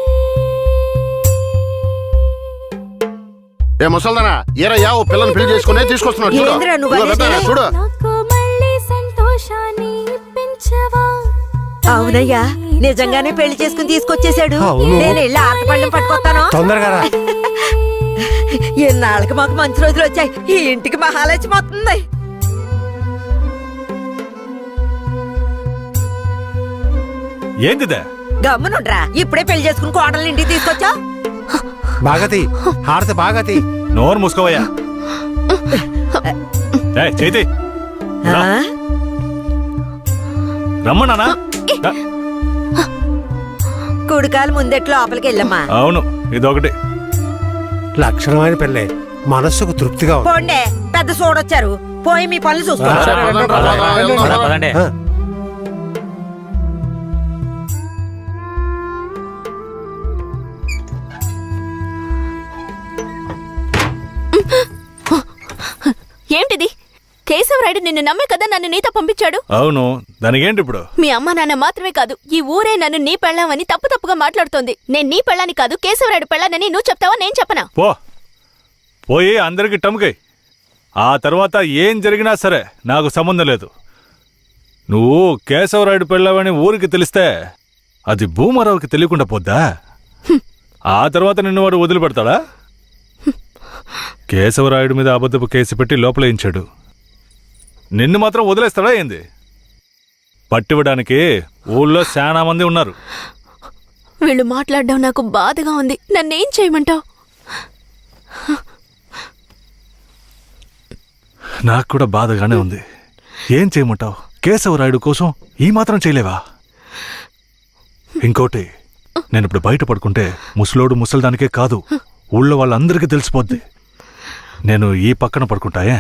ఏ ముసల్దానా, ఏరయ్యా ఓ పిల్లని పెళ్లి చేసుకునే తీసుకొస్తున్నాడు. చూడు, చూడు. నాకు మళ్ళీ సంతోషాన్ని ఇప్పించవా? అవునయ్యా, నిజంగానే పెళ్లి చేసుకుని తీసుకొచ్చేసాడు. అవును. నేను వెళ్ళి ఆటపళ్ళం పట్టుకొస్తాను. తొందరగా రా. ఎన్నాళ్ళకి మాకు మంచి రోజులు వచ్చాయి. ఈ ఇంటికి మహాలక్ష్మి వస్తుంది. ఏందిదే? గమ్మునుండ్రా, ఇప్పుడే పెళ్లి చేసుకుని కోడలు ఇంటికి తీసుకొచ్చా. బాగతి హారతి బాగతి. నోరు మూసుకోవయ్యా. చేతి రమ్మన్నానా? కుడికాలు ముందెట్లు లోపలికి వెళ్ళమ్మా. అవును, ఇదొకటి లక్షణమైన పెళ్ళే, మనస్సుకు తృప్తిగా ఉంది. పోండే, పెద్ద సోడొచ్చారు. పోయి మీ పనులు చూసుకోండి. ఏంటిది? కేశవరాయుడు నిన్ను నమ్మే కదా నన్ను నీతో పంపించాడు. అవును, దానికేంటి ఇప్పుడు? మీ అమ్మ నాన్న మాత్రమే కాదు, ఈ ఊరే నన్ను నీ పెళ్ళామని తప్పుగా మాట్లాడుతోంది. నేను నీ పెళ్ళాని కాదు, కేశవరాయుడు పెళ్ళానని నువ్వు చెప్తావా, నేను చెప్పనా? పోయి అందరికి టమ్కై. ఆ తర్వాత ఏం జరిగినా సరే నాకు సంబంధం లేదు. నువ్వు కేశవరాయుడు పెళ్ళావని ఊరికి తెలిస్తే అది భూమారావుకి తెలియకుండా పోద్దా? ఆ తర్వాత నిన్ను వాడు వదిలిపెడతాడా? కేశవరాయుడు మీద అబద్ధపు కేసు పెట్టి లోపలేయించాడు. నిన్ను మాత్రం వదిలేస్తాడా ఏంది? పట్టివ్వడానికి ఊళ్ళో చాలా మంది ఉన్నారు. వీళ్ళు మాట్లాడడం నాకు బాధగా ఉంది. నన్నేం చేయమంటావు? నాకు కూడా బాధగానే ఉంది. ఏం చేయమంటావు? కేశవరాయుడు కోసం ఈ మాత్రం చేయలేవా? ఇంకోటి, నేను ఇప్పుడు బయట పడుకుంటే ముసలోడు ముసలిదానికే కాదు, ఊళ్ళో వాళ్ళందరికీ తెలిసిపోద్ది. నేను ఈ పక్కన పడుకుంటాయే.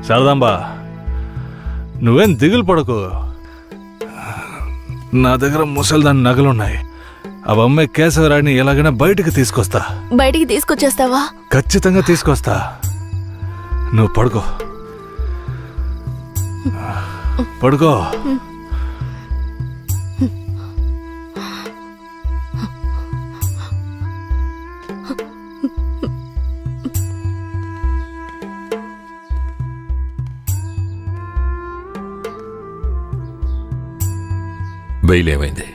శారదాంబా, నువ్వేం దిగులు పడకు. నా దగ్గర ముసలిదాని నగలున్నాయి. అవమ్మే కేశవరాయుడిని ఎలాగైనా బయటికి తీసుకొస్తా. బయటికి తీసుకొచ్చేస్తావా? ఖచ్చితంగా తీసుకొస్తా. నువ్వు పడుకో, పడుకో. బెయిల్ ఏమైంది?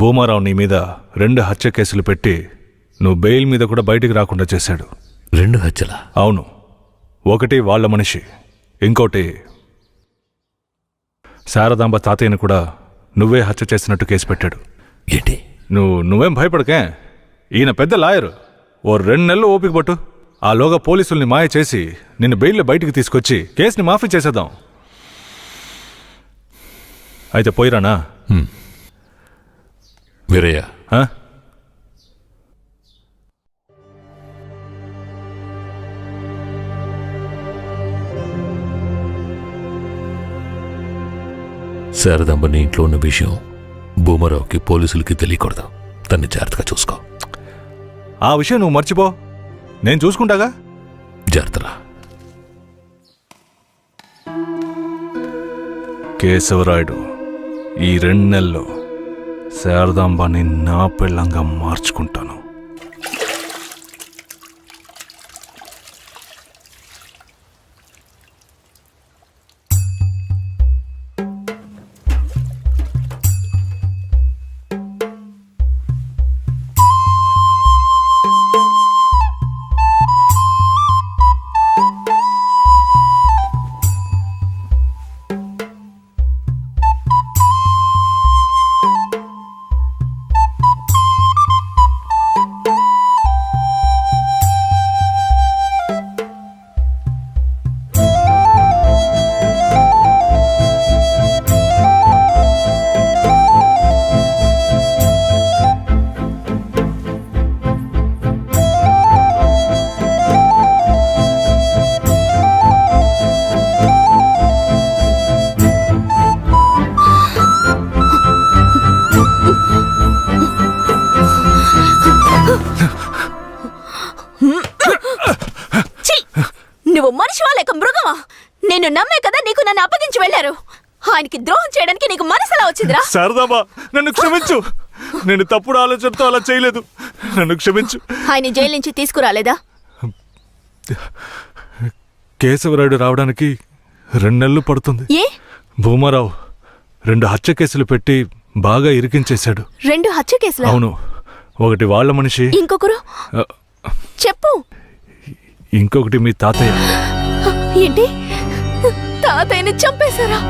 భూమారావు నీ మీద 2 హత్య కేసులు పెట్టి నువ్వు బెయిల్ మీద కూడా బయటికి రాకుండా చేశాడు. 2 హత్యలా? అవును. ఒకటి వాళ్ళ మనిషి, ఇంకోటి శారదాంబ తాతయ్యను కూడా నువ్వే హత్య చేసినట్టు కేసు పెట్టాడు. ఏంటి? నువ్వేం భయపడకే. ఈయన పెద్ద లాయరు. ఓ 2 నెలలు ఓపిక పట్టు. ఆలోగా పోలీసుల్ని మాయ చేసి నిన్ను బెయిల్లో బయటికి తీసుకొచ్చి కేసుని మాఫీ చేసేద్దాం. అయితే పోయిరానా? వీరయ్య, శారదాంబ నీ ఇంట్లో ఉన్న విషయం భూమారావుకి పోలీసులకి తెలియకూడదు. తన్ని జాగ్రత్తగా చూసుకో. ఆ విషయం నువ్వు మర్చిపో, నేను చూసుకుంటాగా. జాగ్రత్తరా. కేశవరాయుడు ఈ 2 నెలల్లో శారదాంబాని నా పెళ్ళంగా మార్చుకుంటాను. నిన్ను నమ్మే కదా నీకు నన్ను అప్పగించి వెళ్ళారు. ఆయనకి ద్రోహం చేయడానికి నీకు మనసులా వచ్చిందిరా? శారదాబా, నన్ను క్షమించు. నేను తప్పుడు ఆలోచనతో అలా చేయలేదు. నన్ను క్షమించు. ఆయన జైలు నుంచి తీసుకురాలేదా? కేశవరాయుడు రావడానికి 2 నెలలు పడుతుంది. ఏ? భూమారావు 2 హత్య కేసులు పెట్టి బాగా ఇరికించేశాడు. 2 హత్య కేసులా? అవును. ఒకటి వాళ్ళ మనిషి, ఇంకొకరు చెప్పు. ఇంకొకటి మీ తాతయ్య. ఏంటి, తాతయ్యని చంపేశారా?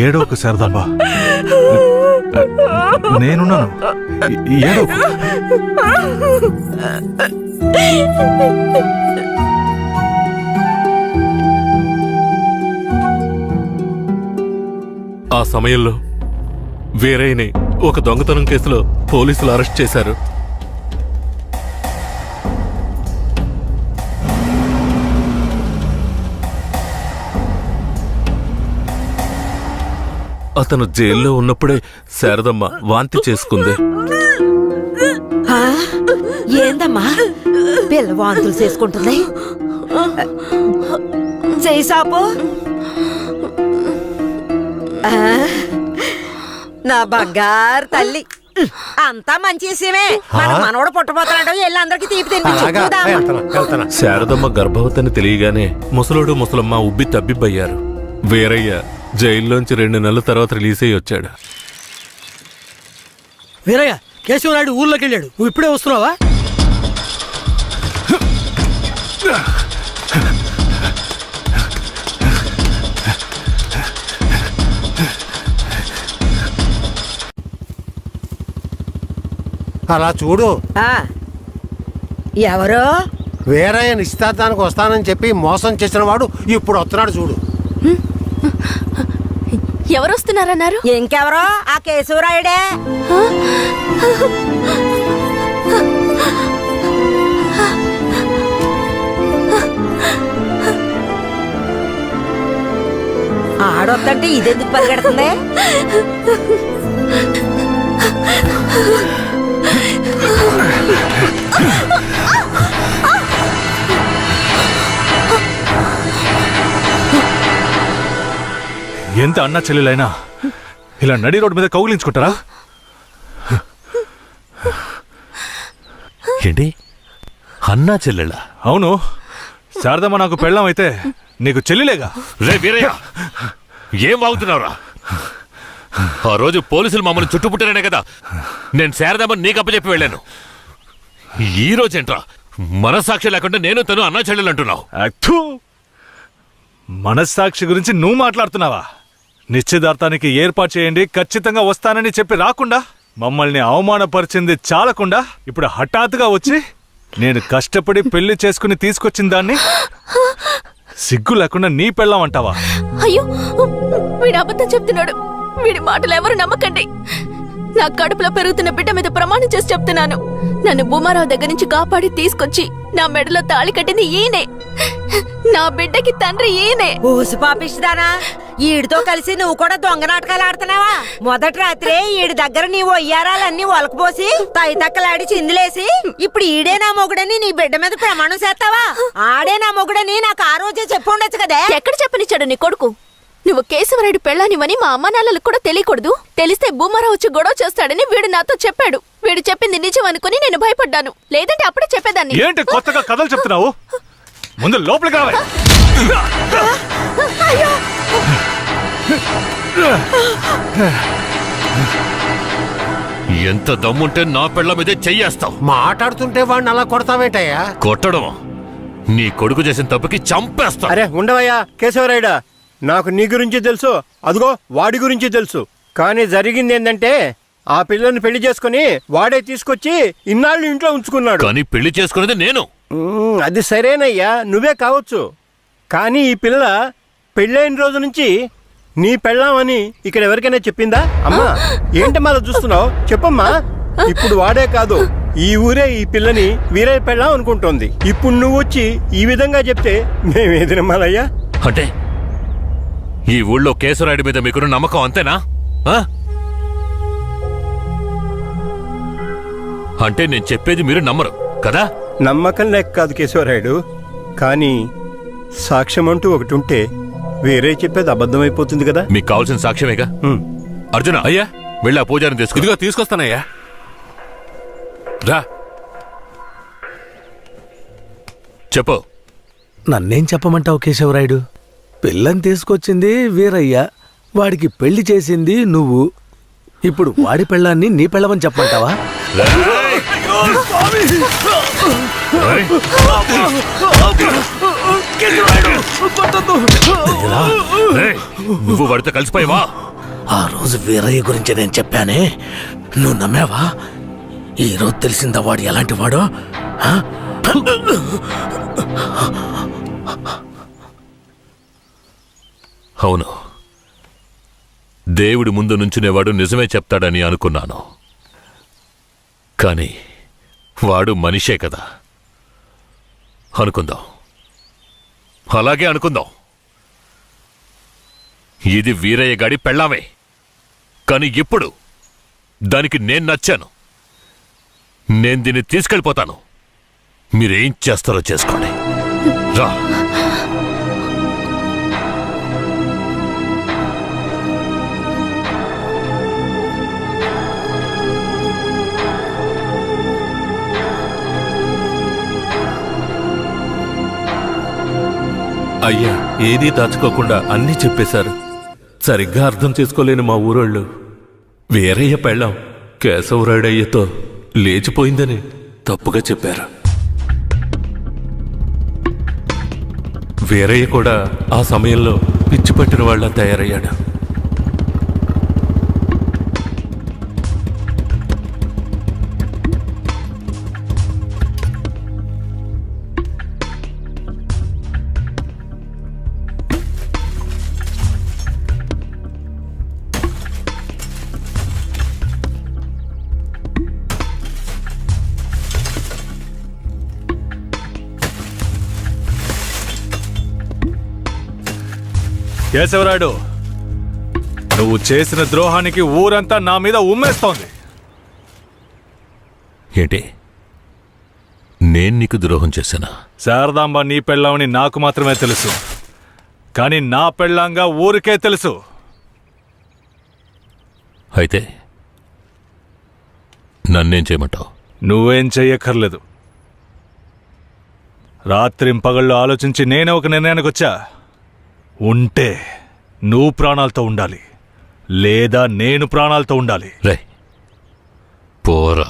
ఏడోకు శారదాంబా, నేనున్నాను. ఏడోకు. ఆ సమయంలో వీరయ్యని ఒక దొంగతనం కేసులో పోలీసులు అరెస్ట్ చేశారు. అతను జైల్లో ఉన్నప్పుడే శారదమ్మ వాంతి చేసుకుంది. ఏందమ్మా పిల్ల వాంతులు చేసుకుంటుంది? చేయి సాపు. నా బంగారు తల్లి, అంతా మంచి విషయమే. మన మనవడు పుట్టబోతున్నాడు. వెళ్ళి అందరికి తీపి తినిపించు. శారదమ్మ గర్భవతిని తెలియగానే ముసలోడు ముసలమ్మ ఉబ్బి తబ్బిబ్బయ్యారు. వీరయ్య జైల్లోంచి 2 నెలల తర్వాత రిలీజ్ అయ్యి వచ్చాడు. వీరయ్య, కేశవరాయుడు ఊర్లోకి వెళ్ళాడు. నువ్వు ఇప్పుడే వస్తున్నావా? అలా చూడు. ఎవరు? వేరే నిశ్చితార్థానికి వస్తానని చెప్పి మోసం చేసిన వాడు ఇప్పుడు వస్తున్నాడు చూడు. ఎవరు వస్తున్నారన్నారు? ఇంకెవరో, ఆ కేశవరాయుడే. ఆడొద్దంటే ఇదెందుకు పరిగెడుతుంది? ఎంత అన్నా చెల్లెలైనా ఇలా నడి రోడ్డు మీద కౌగిలించుకుంటారా? ఏంటి, అన్నా చెల్లెళ్ళ? అవును. శారదమ్మ నాకు పెళ్ళాం అయితే నీకు చెల్లిలేగా. రే వీరయ్య, ఏం వాగుతున్నావురా? ఆ రోజు పోలీసులు మమ్మల్ని చుట్టుముట్టారనే కదా నేను శారదమ్మని నీకు అప్పచెప్పి వెళ్ళాను. ఈ రోజేంట్రా మనస్సాక్షి లేకుండా నేను తను అన్నా చెల్లెలు అంటున్నావు? మనస్సాక్షి గురించి నువ్వు మాట్లాడుతున్నావా? నిశ్చితార్థానికి ఏర్పాటు చేయండి, ఖచ్చితంగా వస్తానని చెప్పి రాకుండా మమ్మల్ని అవమానపరిచింది చాలకుండా ఇప్పుడు హఠాత్తుగా వచ్చి నేను కష్టపడి పెళ్లి చేసుకుని తీసుకొచ్చిన దాన్ని సిగ్గు లేకుండా నీ పెళ్ళాం అంటావా? అయ్యో, వీడు అబద్ధం చెప్తున్నాడు. వీడి మాటలు ఎవరు నమ్మకండి. నా కడుపులో పెరుగుతున్న బిడ్డ మీద ప్రమాణం చేసి చెప్తున్నాను. నన్ను భూమారావు దగ్గర నుంచి కాపాడి తీసుకొచ్చి నా మెడలో తాళి కట్టింది ఈయనే. నా బిడ్డకి తండ్రి ఈయనే. ఊసి పాపిస్తానా? ఈడితో కలిసి నువ్వు కూడా దొంగ నాటకాలు ఆడుతున్నావా? మొదటి రాత్రే ఈడి దగ్గర నీ ఒయ్యారాలన్నీ ఒలకపోసి తైతక్కలాడి చిందులేసి ఇప్పుడు ఈడే నా మొగుడని నీ బిడ్డ మీద ప్రమాణం చేస్తావా? ఆడే నా మొగుడని నాకు ఆ రోజే చెప్పు ఉండొచ్చు కదే. ఎక్కడ చెప్పనిచ్చాడు నీ కొడుకు? నువ్వు కేశవరాయుడు పెళ్ళానివని మా అమ్మ నాన్నలకు కూడా తెలియకూడదు. తెలిస్తే భూమారావు వచ్చి గొడవ చేస్తాడని వీడు నాతో చెప్పాడు. వీడు చెప్పింది నిజం అనుకుని నేను భయపడ్డాను. లేదంటే అప్పుడే చెప్పేదాన్ని. ఏంటి కొత్తగా కథలు చెప్తున్నావు? ముందు లోపలికి రావాలి. ఎంత దమ్ముంటే నా పెళ్ళ మీదే చెయ్యేస్తావు? మాట్లాడుతుంటే వాడిని అలా కొడతావేంటయ్యా? కొట్టడం నీ కొడుకు చేసిన తప్పుకి చంపేస్తా. అరే ఉండవయ్యా కేశవరాయుడా, నాకు నీ గురించి తెలుసు, అదిగో వాడి గురించి తెలుసు. కానీ జరిగింది ఏంటంటే ఆ పిల్లని పెళ్లి చేసుకుని వాడే తీసుకొచ్చి ఇన్నాళ్ళు ఇంట్లో ఉంచుకున్నాడు. కానీ పెళ్లి చేసుకునేది నేను. అది సరేనయ్యా, నువ్వే కావచ్చు. కానీ ఈ పిల్ల పెళ్ళైన రోజు నుంచి నీ పెళ్ళామని ఇక్కడ ఎవరికైనా చెప్పిందా? అమ్మా ఏంటమ్మా అలా చూస్తున్నావు? చెప్పమ్మా. ఇప్పుడు వాడే కాదు, ఈ ఊరే ఈ పిల్లని వీరయ్య పెళ్ళాం అనుకుంటోంది. ఇప్పుడు నువ్వు వచ్చి ఈ విధంగా చెప్తే మేమేది నమ్మాలయ్యా? అంటే ఈ ఊళ్ళో కేశవరాయుడి మీద మీకున్న నమ్మకం అంతేనా? అంటే నేను చెప్పేది మీరు నమ్మరు కదా? నమ్మకం లేక కాదు కేశవరాయుడు, కానీ సాక్ష్యం అంటూ ఒకటి ఉంటే వేరే చెప్పేది అబద్ధమైపోతుంది కదా. మీకు కావాల్సిన సాక్ష్యమేగా. అర్జున, అయ్యా వెళ్ళి ఆ పూజారిని తీసుకు. ఇదిగో తీసుకొస్తానయ్యా. రా. చెప్పు. నన్నేం చెప్పమంటావు కేశవరాయుడు? పిల్లని తీసుకొచ్చింది వీరయ్య, వాడికి పెళ్లి చేసింది నువ్వు. ఇప్పుడు వాడి పెళ్ళాన్ని నీ పెళ్ళమని చెప్పమంటావా? నువ్వు వాడితో కలిసిపోయావా? ఆ రోజు వీరయ్య గురించి నేను చెప్పానే, నువ్వు నమ్మావా? ఈ రోజు తెలిసిందా వాడు ఎలాంటి వాడో? అవును, దేవుడి ముందు నుంచునేవాడు నిజమే చెప్తాడని అనుకున్నాను. కానీ వాడు మనిషే కదా. అనుకుందాం, అలాగే అనుకుందాం. ఇది వీరయ్య గాడి పెళ్ళామే, కానీ ఇప్పుడు దానికి నేను నచ్చాను. నేను దీన్ని తీసుకెళ్ళిపోతాను. మీరేం చేస్తారో చేసుకోండి. రా. అయ్యా ఏదీ దాచుకోకుండా అన్నీ చెప్పేశారు. సరిగ్గా అర్థం చేసుకోలేని మా ఊరోళ్ళు వీరయ్య పెళ్ళాం కేశవరాయుడయ్యతో లేచిపోయిందని తప్పుగా చెప్పారు. వీరయ్య కూడా ఆ సమయంలో పిచ్చి పట్టిన వాళ్ళ తయారయ్యాడు. కేశవరాయుడు, నువ్వు చేసిన ద్రోహానికి ఊరంతా నా మీద ఉమ్మేస్తోంది. ఏంటి, నేను నీకు ద్రోహం చేశానా? శారదాంబ నీ పెళ్ళామని నాకు మాత్రమే తెలుసు, కానీ నా పెళ్ళాంగా ఊరికే తెలుసు. అయితే నన్నేం చేయమంటావు? నువ్వేం చెయ్యక్కర్లేదు. రాత్రింపగళ్ళు ఆలోచించి నేనే ఒక నిర్ణయానికి వచ్చా. ఉంటే నువ్వు ప్రాణాలతో ఉండాలి, లేదా నేను ప్రాణాలతో ఉండాలి. రే పోరా.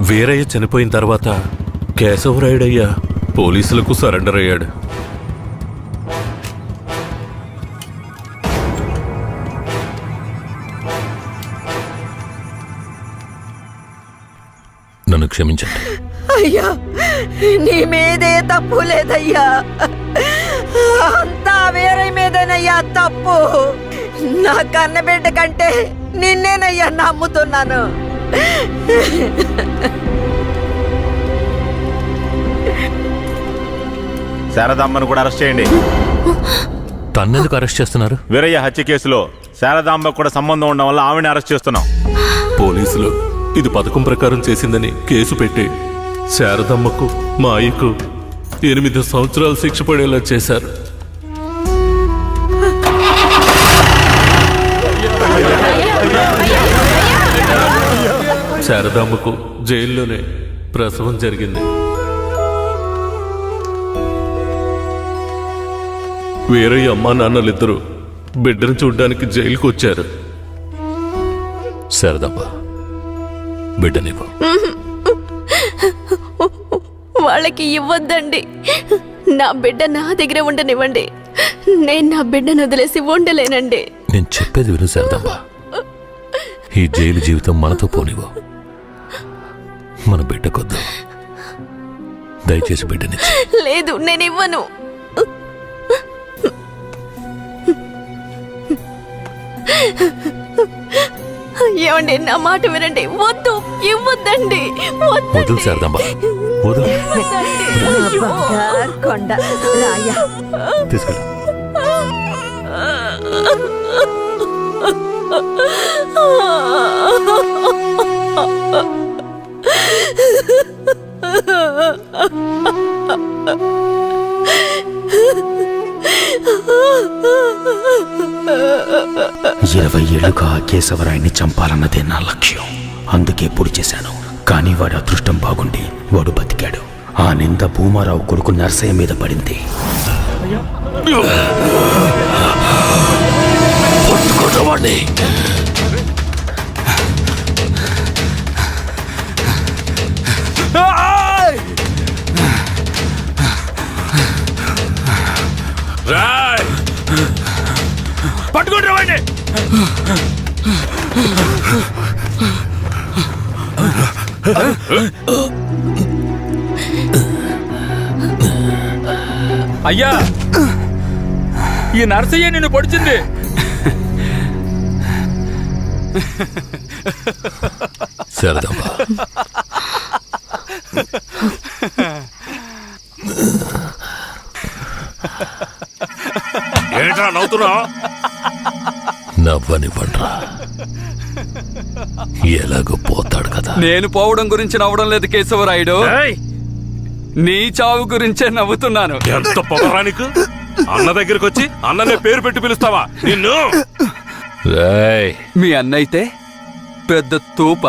వీరయ్య చనిపోయిన తర్వాత కేశవరాయుడయ్య పోలీసులకు సరెండర్ అయ్యాడు. నన్ను క్షమించండి. అయ్యా, నీ మీదే తప్పు లేదయ్యా, అంతా వేరే మీదేనయ్యా తప్పు. నా కన్నబిడ్డ కంటే నిన్నేనయ్యా నమ్ముతున్నాను. శారదామ్మను కూడా అరెస్ట్ చేయండి. తన్నెందుకు అరెస్ట్ చేస్తున్నారు? వీరయ్య హత్య కేసులో శారదాంబ కూడా సంబంధం ఉండడం వల్ల ఆవిడని అరెస్ట్ చేస్తున్నాం. పోలీసులు ఇది పథకం ప్రకారం చేసిందని కేసు పెట్టి శారదమ్మకు మా అయ్యకు 8 సంవత్సరాలు శిక్ష పడేలా చేశారు. శారదామ్మకు జైల్లోనే ప్రసవం జరిగింది. వేరే అమ్మా నాన్నలిద్దరూ బిడ్డను చూడ్డానికి జైలుకు వచ్చారు. శారదమ్మ, బిడ్డనివ్వు. వాళ్ళకి ఇవ్వద్దండి. నా బిడ్డ నా దగ్గర ఉండనివ్వండి. నేను నా బిడ్డను వదిలేసి ఉండలేనండి. నేను చెప్పేది విను శారదమ్మ. ఈ జైలు జీవితం మనతో పోనివ్వు. మన బిడ్డకొద్దు. దయచేసి బిడ్డనిచ్చి. లేదు, నేను ఇవ్వను. ఏమండి, నా మాట వినండి. వద్దు, ఇవ్వద్దండి. వదులు శారదమ్మ, వదులు. కొండ రాయ తీసుకెళ్ళు. ఇరవై ఏళ్లుగా కేశవరాయన్ని చంపాలన్నదే నా లక్ష్యం. అందుకే పొడి చేశాను. కానీ వాడి అదృష్టం బాగుండి వాడు బతికాడు. ఆ నింద భూమారావు కొడుకు నర్సయ్య మీద పడింది. పట్టుకుంటారు వాడిని. అయ్యా, ఈ నర్సయ్య నిన్ను పొడిచింది. శారదమ్మ, ఏంట్రా నవ్వుతున్నావు? నవ్వనివ్వండ్రా. ఎలాగో పోతాడు కదా. నేను పోవడం గురించి నవ్వడం లేదు కేశవరాయుడు. నీ చావు గురించే నవ్వుతున్నాను. ఎంత పొగరా నీకు? అన్న దగ్గరికి వచ్చి అన్ననే పేరు పెట్టి పిలుస్తావా నిన్ను? మీ అన్నయితే పెద్ద తూప.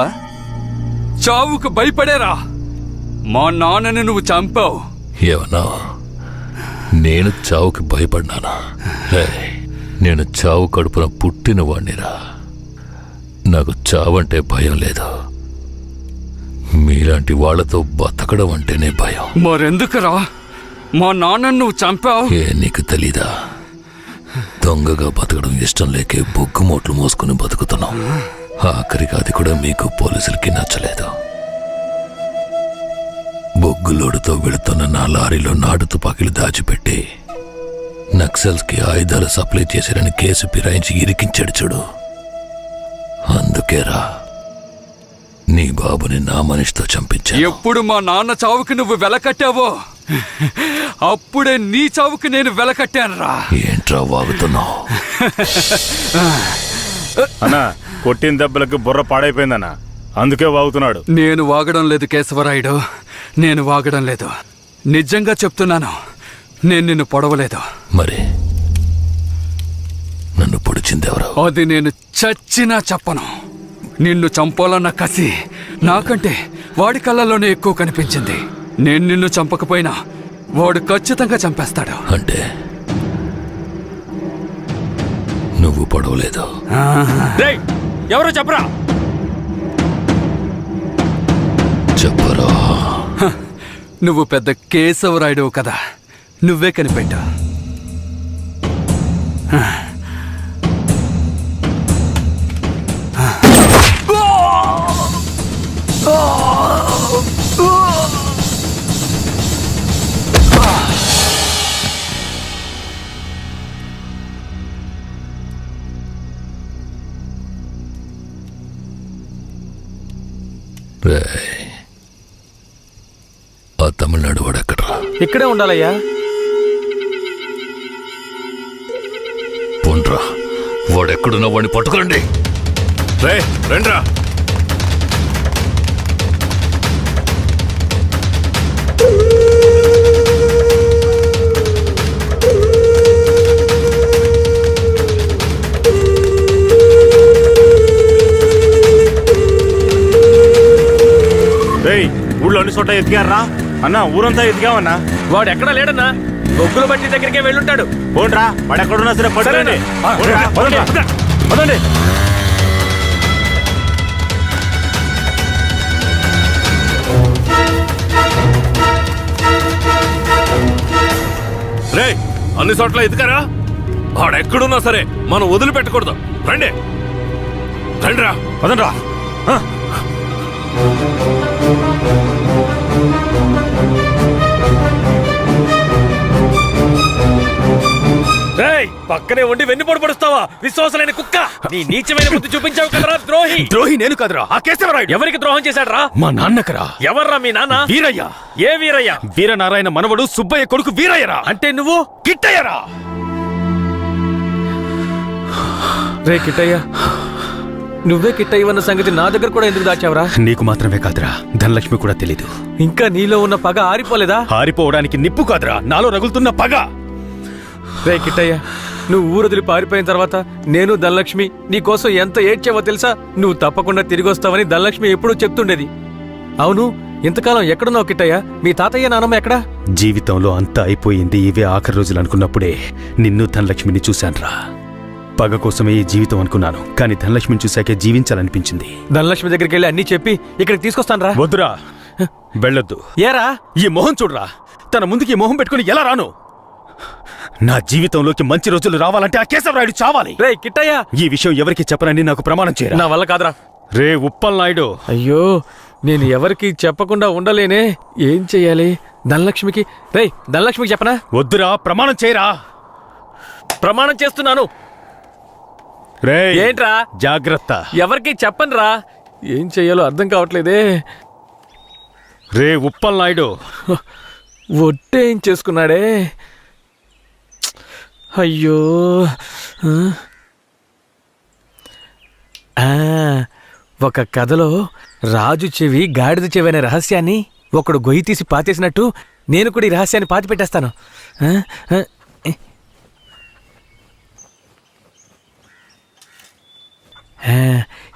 చావుకు భయపడేరా. మా నాన్నని నువ్వు చంపావు. ఏమన్నా నేను చావుకి భయపడ్డానా? నేను చావు కడుపున పుట్టిన వాణ్ణిరా. నాకు చావంటే భయం లేదు. మీలాంటి వాళ్లతో బతకడం అంటేనే భయం. మరెందుకురా మా నాన్నను నువ్వు చంపావు? నీకు తెలీదా? దొంగగా బతకడం ఇష్టం లేకే బొగ్గుమోట్లు మోసుకుని బతుకుతున్నాం. ఆఖరికి అది కూడా మీకు పోలీసులకి నచ్చలేదు. బొగ్గులోడుతో వెళుతున్న నా లారీలో నాటు తుపాకీలు దాచిపెట్టి నక్సల్స్ కి ఆయుధాలు సప్లై చేశారని కేసు ఫిరాయించి ఇరికించాడు చూడు. అందుకేరా నీ బాబుని నా మనిషితో చంపించా. ఎప్పుడు మా నాన్న చావుకి నువ్వు వెలకట్టావో అప్పుడే నీ చావుకి నేను వెలకట్టానురా. ఏంట్రా వాగుతున్నావు? అన్నా, కొట్టిన దెబ్బలకు బుర్ర పాడైపోయిందన్నా, అందుకే వాగుతున్నాడు. నేను వాగడం లేదు కేశవరాయుడు, నేను వాగడం లేదు. నిజంగా చెప్తున్నాను, నేను నిన్ను పొడవలేదు. మరి నన్ను పొడిచిందెవరు? అది నేను చచ్చినా చెప్పను. నిన్ను చంపాలన్న కసి నాకంటే వాడి కళ్ళలోనే ఎక్కువ కనిపించింది. నేను నిన్ను చంపకపోయినా వాడు ఖచ్చితంగా చంపేస్తాడు. అంటే నువ్వు పొడవలేదు? ఎవరో చెప్పరా? చెప్పరా. నువ్వు పెద్ద కేశవరాయుడు కదా, నువ్వే కనిపెట్టా. ఆ తమిళనాడు వాడు ఎక్కడ్రా? ఇక్కడే ఉండాలయ్యా. పోండ్రా, వాడెక్కడున్నా వాడిని పట్టుకురండి. రే రండ్రా. ఊళ్ళో అన్ని చోట ఎతికారా అన్నా? ఊరంతా ఎతికామన్నా. వాడు ఎక్కడా లేడన్నా, బొగ్గుల బట్టి దగ్గరికే వెళ్ళుంటాడు. పోండ్రా, వాడు ఎక్కడున్నా సరే పట్టుకోండి. పదండి. రే అన్ని చోట్ల ఎదుకారా? వాడెక్కడున్నా సరే మనం వదిలిపెట్టకూడదు. రండి రండిరా. పదండ్రా. రేయ్, పక్కనే ఉండి వెన్నుపోటు పడుస్తావా విశ్వాసలేని కుక్క? నీ నీచమైన బుద్ధి చూపించావు కదరా ద్రోహి. ద్రోహి నేను కదరా, ఆ కేశవరాయుడు. ఎవరికి ద్రోహం చేశాడ్రా? మా నాన్నకరా. ఎవర్రా మీ నాన్న? వీరయ్య. ఏ వీరయ్య? వీరనారాయణ మనవడు సుబ్బయ్య కొడుకు వీరయ్యరా. అంటే నువ్వు కిట్టయ్యరా. రే కిట్టయ్య, నువ్వే కిట్టయ్యవన్న సంగతి నా దగ్గర కూడా ఎందుకు దాచావురా? నీకు మాత్రమే కాదురా, ధనలక్ష్మి కూడా తెలీదు. ఇంకా నీలో ఉన్న పగ ఆరిపోలేదా? ఆరిపోవడానికి నిప్పు కాదురా, నాలో రగులుతున్న పగ. రే కిట్టయ్య, నువ్వు ఊరొదిలి పారిపోయిన తర్వాత నేను ధనలక్ష్మి నీకోసం ఎంత ఏడ్చావో తెలుసా? నువ్వు తప్పకుండా తిరిగి వస్తావని ధనలక్ష్మి ఎప్పుడూ చెప్తుండేది. అవును, ఇంతకాలం ఎక్కడున్నావు కిట్టయ్య? మీ తాతయ్య నానమ్మ ఎక్కడా? జీవితంలో అంతా అయిపోయింది, ఇవే ఆఖరి రోజులు అనుకున్నప్పుడే నిన్ను ధనలక్ష్మిని చూశాన్రా. పగ కోసమే ఈ జీవితం అనుకున్నాను, కానీ ధనలక్ష్మిని చూశాకే జీవించాలనిపించింది. ధనలక్ష్మి దగ్గరికి వెళ్ళి అన్నీ చెప్పి ఇక్కడికి తీసుకొస్తాను రా. వద్దురా, వెళ్ళొద్దు. ఏరా? ఈ మొహం చూడరా, తన ముందుకి ఈ మొహం పెట్టుకుని ఎలా రాను? నా జీవితంలోకి మంచి రోజులు రావాలంటే ఆ కేశవరాయుడు చావాలి. రే కిట్టయ్య, ఈ విషయం ఎవరికి చెప్పనని నాకు ప్రమాణం చేయరా. నా వల్ల కాదురా. రే ఉప్పల్ నాయుడు. అయ్యో, నేను ఎవరికి చెప్పకుండా ఉండలేనే. ఏం చెయ్యాలి? ధనలక్ష్మికి ధనలక్ష్మికి చెప్పనా? వద్దురా, ప్రమాణం చేయరా. ప్రమాణం చేస్తున్నాను. రే ఏంట్రా? జాగ్రత్త. ఎవరికి చెప్పనురా. ఏం చెయ్యాలో అర్థం కావట్లేదే. రే ఉప్పల్ నాయుడు. ఒట్టేం చేసుకున్నాడే. అయ్యో, ఒక కథలో రాజు చెవి గాడిద చెవి అనే రహస్యాన్ని ఒకడు గొయ్యి తీసి పాతేసినట్టు నేను కూడా ఈ రహస్యాన్ని పాతి పెట్టేస్తాను.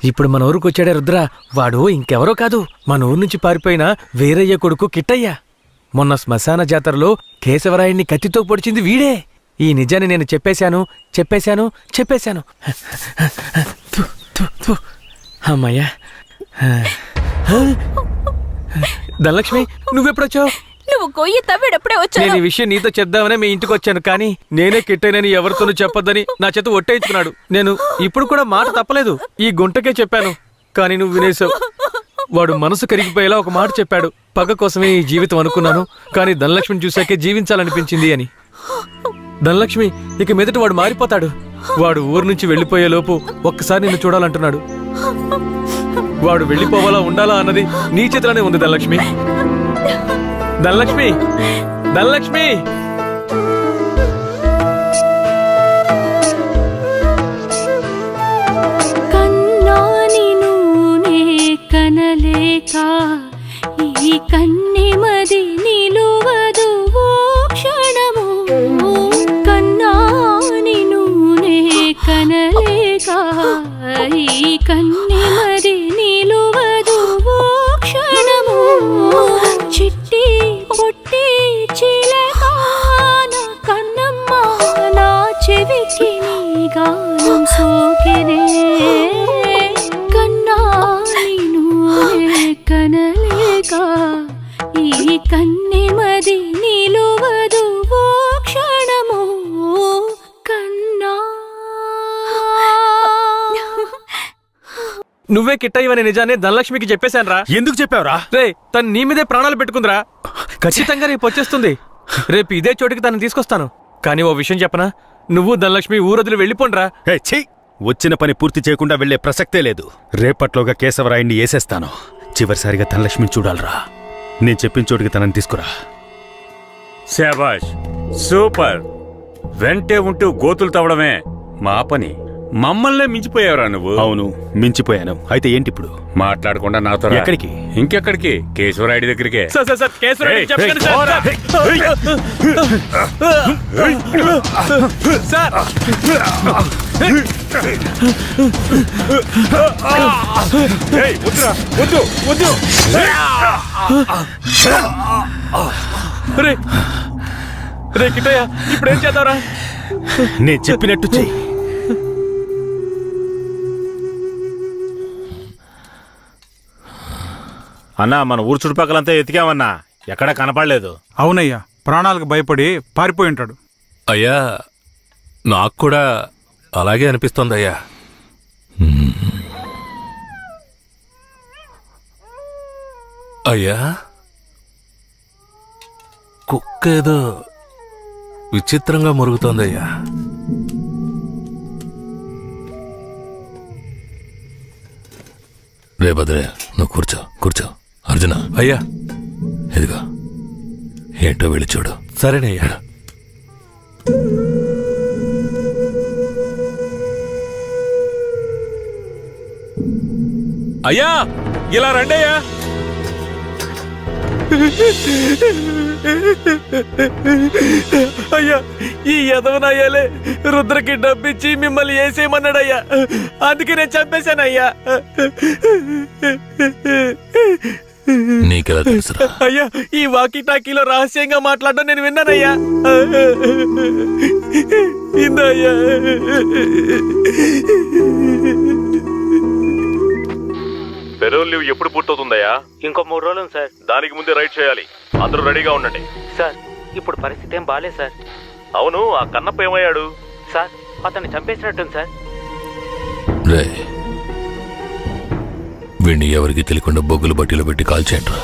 ఇప్పుడు మన ఊరికి వచ్చాడే రుద్ర. వాడు ఇంకెవరో కాదు, మన ఊరు నుంచి పారిపోయిన వీరయ్య కొడుకు కిట్టయ్య. మొన్న శ్మశాన జాతరలో కేశవరాయుడిని కత్తితో పొడిచింది వీడే. ఈ నిజాన్ని నేను చెప్పేశాను. అమ్మయ్యా. ధనలక్ష్మి, నువ్వెప్పుడొచ్చావు? నువ్వు గొయ్యి తవ్వేటప్పుడే నేను వచ్చాను. ఈ విషయం నీతో చెప్దామనే మీ ఇంటికి వచ్చాను, కానీ నేనే కిట్టైనని ఎవరితోనూ చెప్పొద్దని నా చేత ఒట్టేయించుకున్నాడు. నేను ఇప్పుడు కూడా మాట తప్పలేదు, ఈ గుంటకే చెప్పాను, కానీ నువ్వు వినేశావు. వాడు మనసు కరిగిపోయేలా ఒక మాట చెప్పాడు. పగ కోసమే ఈ జీవితం అనుకున్నాను, కానీ ధనలక్ష్మిని చూశాకే జీవించాలనిపించింది అని. ధనలక్ష్మి, ఇక మీదట వాడు మారిపోతాడు. వాడు ఊరు నుంచి వెళ్ళిపోయేలోపు ఒక్కసారి నిన్ను చూడాలంటున్నాడు. వాడు వెళ్ళిపోవాలా ఉండాలా అన్నది నీ చేతిలోనే ఉంది ధనలక్ష్మి. ధనలక్ష్మి, ధనలక్ష్మి. కన్నాని నూనె కనలేక ఈ కన్నెమది నిలువదు ఓ క్షణము. కన్నాని నూనె కనలేక ఈ కన్నెమది నిలువదు ఓ క్షణము. చిట్టి పొట్టి చిలక నా కన్నమ్మ, నా చెవికి నీ గానం సోకెనే. కన్నాని నూనె కనలేక ఈ కన్నెమది నిలువదు ఓ క్షణము. కన్నా. నువ్వే కిట్టయ్యవనే నిజాన్ని ధనలక్ష్మికి చెప్పేశాను రా. ఎందుకు చెప్పావురా? రే, తను నీ మీదే ప్రాణాలు పెట్టుకుందిరా. ఖచ్చితంగా రేపు వచ్చేస్తుంది. రేపు ఇదే చోటికి తనని తీసుకొస్తాను. కానీ ఓ విషయం చెప్పనా, నువ్వు ధనలక్ష్మి ఊరొదిలి వెళ్ళిపోండ్రా. వచ్చిన పని పూర్తి చేయకుండా వెళ్లే ప్రసక్తే లేదు. రేపట్లోగా కేశవరాయుడిని వేసేస్తాను. చివరిసారిగా ధనలక్ష్మిని చూడాలరా. నేను చెప్పిన చోటికి తనని తీసుకురా. శాబాష్, సూపర్. వెంటే ఉంటూ గోతులు తవ్వడమే మా పని. మమ్మల్నే మించిపోయావురా నువ్వు. అవును, మించిపోయాను. అయితే ఏంటి ఇప్పుడు? మాట్లాడకుండా నాతో రా. ఎక్కడికి? ఇంకెక్కడికి? కేశవరాయుడి దగ్గరికే. సార్ కేశవరాయుడు చెప్పండి సార్. వద్దు. రే కిట్టయ్య, ఇప్పుడు ఏం చేద్దారా? నేను చెప్పినట్టు చెయ్యి. అన్నా, మన ఊరు చుట్టుపక్కలంతా ఎతికామన్నా, ఎక్కడా కనపడలేదు. అవునయ్యా, ప్రాణాలకు భయపడి పారిపోయి ఉంటాడు. అయ్యా, నాకు కూడా అలాగే అనిపిస్తోంది అయ్యా. అయ్యా, కుక్క ఏదో విచిత్రంగా మురుగుతోందయ్యా. రే భద్రయ్య, నువ్వు కూర్చో. అర్జున, అయ్యా, ఇదిగో ఏంటో వెళ్ళి చూడు. సరేనయ్యా. అయ్యా, ఇలా రండి అయ్యా. అయ్యా, ఈ యదవనయ్యాలే రుద్రకి డబ్బిచ్చి మిమ్మల్ని వేసేయమన్నాడయ్యా. అందుకే నేను చంపేశానయ్యా. నీకెలా తెలుసురా? అయ్యా, ఈ వాకీ టాకీలో రహస్యంగా మాట్లాడడం నేను విన్నానయ్యా. ఇందయ్యా. పెరోల్ లీవ్ ఎప్పుడు పూర్తవుతుందయ్యా? ఇంకో 3 రోజులు సార్. దానికి ముందే రైడ్ చేయాలి. అందరూ రెడీగా ఉండండి. సార్, ఇప్పుడు పరిస్థితి ఏం బాలేదు సార్. అవును, ఆ కన్నప్ప ఏమయ్యాడు? సార్, అతన్ని చంపేసినట్టుంది సార్. రే, వీణ్ణి ఎవరికి తెలియకుండా బొగ్గులు బట్టీలో పెట్టి కాల్చేయండిరా.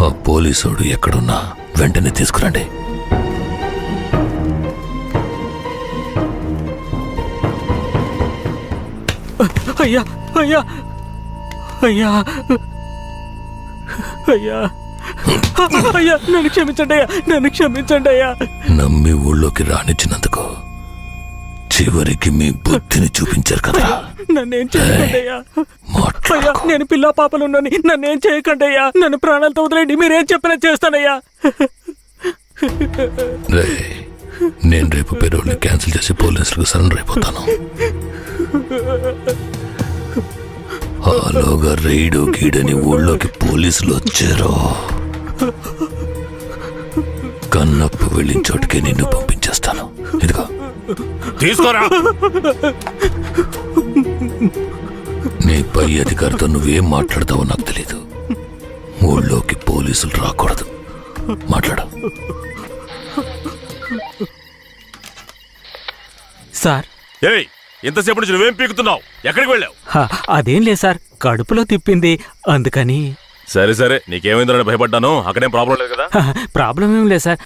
ఆ పోలీసోడు ఎక్కడున్నా వెంటనే తీసుకురండి. అయ్యా అయ్యా అయ్యా అయ్యా అయ్యా, నన్ను క్షమించండి అయ్యా. నమ్మి ఊళ్ళోకి రానిచ్చినందుకు చివరికి మీ బుద్ధిని చూపించారు కదా. నన్నేం చేయకండి అయ్యా. అయ్యా, నేను పిల్ల పాపలున్నాను, నన్నేం చేయకండి అయ్యా. నన్ను ప్రాణాలతో వదిలేండి, మీరేం చెప్పినా చేస్తానయ్యా. రే, నేను రేపు పెరోల్ని క్యాన్సిల్ చేసి పోలీసులకు సరెండర్ అయిపోతాను. ఆలోగా రైడు గీడని ఊళ్ళోకి పోలీసులు వచ్చారో కన్నప్పు వెళ్ళిన చోటుకే నిన్ను పంపించేస్తాను. ఇదిగో తీసుకోరా. నీ పై అధికారితో నువ్వేం మాట్లాడతావో నాకు తెలీదు. ఊళ్ళోకి పోలీసులు రాకూడదు. మాట్లాడు. సార్, ఏయ్, ఇంతసేపు నుంచి నువ్వేం పీకుతున్నావు? ఎక్కడికి వెళ్ళావు? అదేం లేదు సార్, కడుపులో తిప్పింది అందుకని. సరే, నీకేమైందని భయపడ్డాను. అక్కడేం ప్రాబ్లం లేదు కదా? ప్రాబ్లం ఏం లేదు సార్.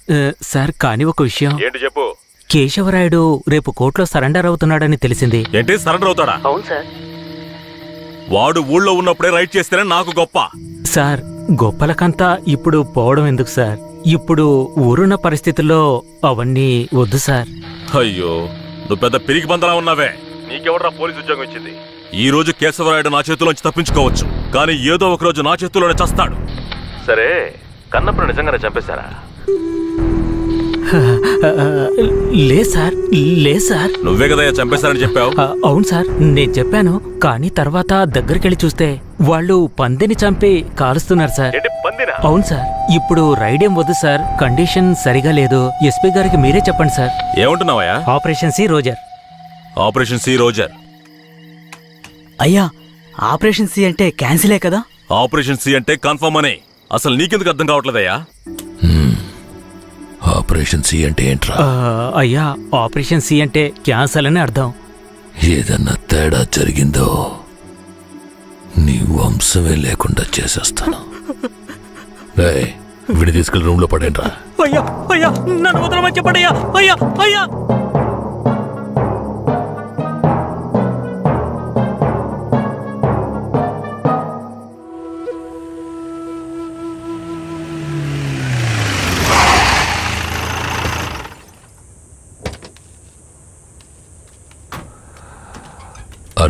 సార్, కానీ ఒక విషయం. ఏంటి చెప్పు. కేశవరాయుడు రేపు కోర్టులో సరెండర్ అవుతున్నాడని తెలిసింది. ఏంటి, సరెండర్ అవుతాడా? అవును సార్. వాడు ఊళ్ళో ఉన్నప్పుడే రైట్ చేస్తేనే నాకు గొప్ప. సార్, గొప్పలకంతా ఇప్పుడు పోవడం ఎందుకు సార్? ఇప్పుడు ఊరున్న పరిస్థితుల్లో అవన్నీ వద్దు సార్. అయ్యో, నువ్వు పెద్ద పిరికి బందలా ఉన్నావే. నీకెవడరా పోలీసు ఉద్యోగం ఇచ్చింది? ఈ రోజు కేశవరాయుడు నా చేతిలోంచి తప్పించుకోవచ్చు, కానీ ఏదో ఒక రోజు నా చేతిలోనే చస్తాడు. సరే, కన్నప్పుడు నిజంగానే చంపేశారా? లే సార్. నువ్వే కదా చంపేశారని చెప్పావు. అవును సార్, నేను చెప్పాను. కానీ తర్వాత దగ్గరికెళ్ళి చూస్తే వాళ్ళు పందిని చంపి కాలుస్తున్నారు సార్. అవును సార్. ఇప్పుడు రైడ్ ఏం వద్దు సార్, కండిషన్ సరిగా లేదు. ఎస్పీ గారికి మీరే చెప్పండి సార్. ఏమంటున్నావయ్యా? Operation C roger. Operation C roger. అయ్యా, ఆపరేషన్ సి అంటే క్యాన్సిలే కదా? ఆపరేషన్ సి అంటే కన్ఫర్మ్ అని. అసలు నీకెందుకు అర్థం కావట్లేదయ్యా? ఆపరేషన్ సి అంటే ఏంట్రా? అయ్యా, ఆపరేషన్ సి అంటే క్యాన్సల్ అని అర్థం. ఏదన్నా తేడా జరిగిందో నీ వంశమే లేకుండా చేసేస్తాను. వీడి తీసుకెళ్ళి రూమ్ లో పడేంట్రా. అయ్యా, నన్ను వదలమని చెప్పండి అయ్యా. అయ్యా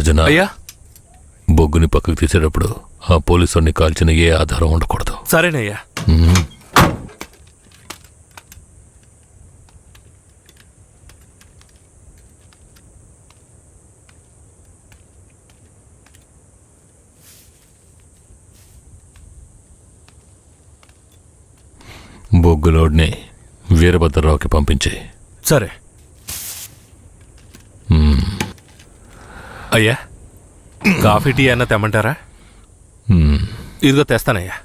అర్జున, అయ్యా బొగ్గుని పక్కకు తీసేటప్పుడు ఆ పోలీసుని కాల్చిన ఏ ఆధారం ఉండకూడదు. సరేనయ్యా. బొగ్గులోడ్ని వీరభద్రరావుకి పంపించే. సరే అయ్యా. కాఫీ టీ అన్న తెమ్మంటారా? ఇదిగో తెస్తానయ్యా.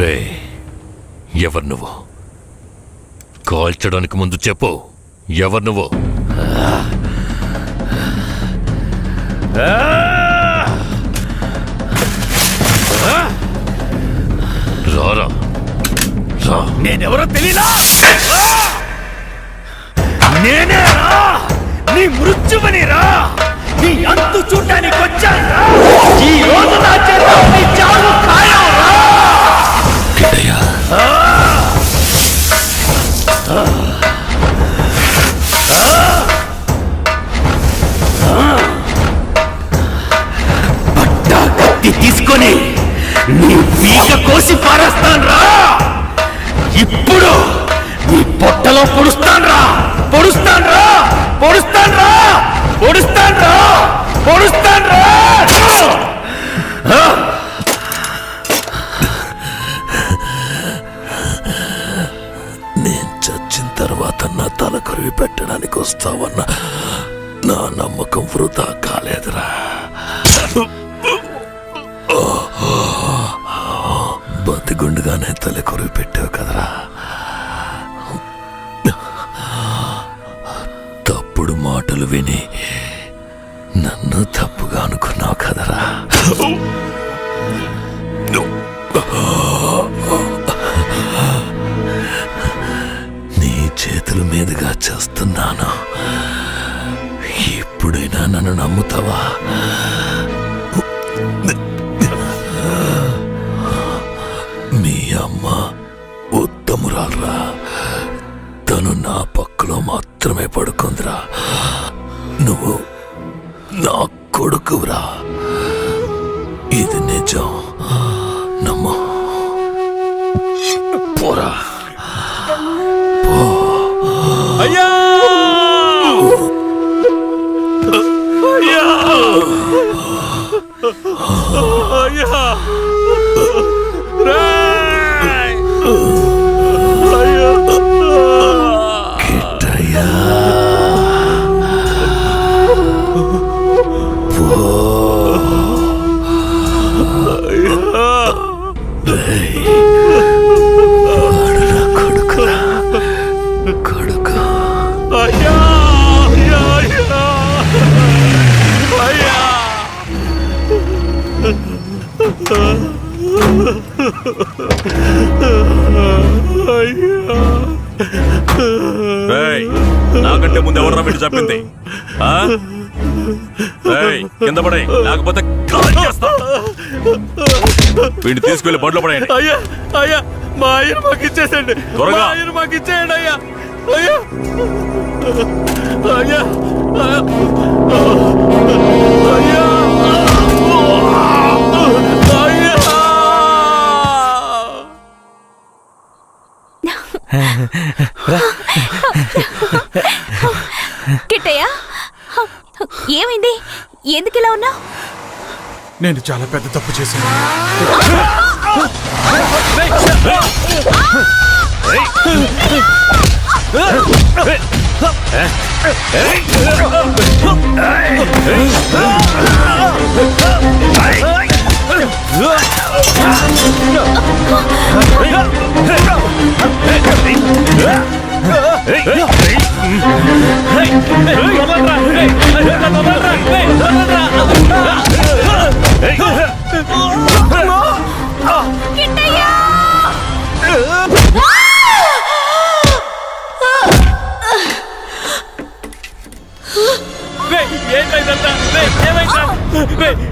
రే, ఎవరు నువ్వు? కాల్చడానికి ముందు చెప్పు, ఎవరు నువ్వు? రారా, రా. నేనెవరో తెలీదా? నేనే రా, నీ మృత్యువని రా, నీ అంతు చూడడానికి వచ్చాను. ఈ రోజు నా చేత నీ చావు ఖాయం రా. పట్టా కత్తి తీసుకొని నీ పీక కోసి పారేస్తాను రా. ఇప్పుడు నీ పొట్టలో పొడుస్తాను రా, పొడుస్తాను రా, పొడుస్తాను రా, పొడుస్తాను రా, పొడుస్తాను రా. నేను చచ్చిన తర్వాత నా తల కొరివి పెట్టడానికి వస్తావన్న నా నమ్మకం వృధా కాలేదురా. బతిగుండుగానే తల కొరివి పెట్టావు కదరా. తప్పుడు మాటలు విని నన్ను తప్పుగా అనుకున్నావు కదరా. నీ చేతుల మీదుగా చేస్తున్నాను. ఇప్పుడైనా నన్ను నమ్ముతావా? మీ అమ్మ ఉత్తమురాలరా, తను నా పక్కలో మాత్రమే పడుకుందిరా. నువ్వు నా కొడుకురా, ఇది నిజం, నమ్ము. పోరా, అయ్యా అయ్యా అయ్యా రేయ్! అయ్యా! రేయ్, నాకంటే ముందు ఎవరు వీడు చెప్పింది? కింద పడే, లేకపోతే కాల్ చేస్తా. వీడిని తీసుకెళ్లి బండ్లో పడేయండి. అయ్యా అయ్యా మా ఆయన మాకు ఇచ్చేసండి, త్వరగా. మా ఆయన మాకు ఇచ్చేయండి అయ్యా. అయ్యా అయ్యా అయ్యా కిట్టయ్య, ఏమైంది? ఎందుకు ఇలా ఉన్నావు? నేను చాలా పెద్ద తప్పు చేశాను.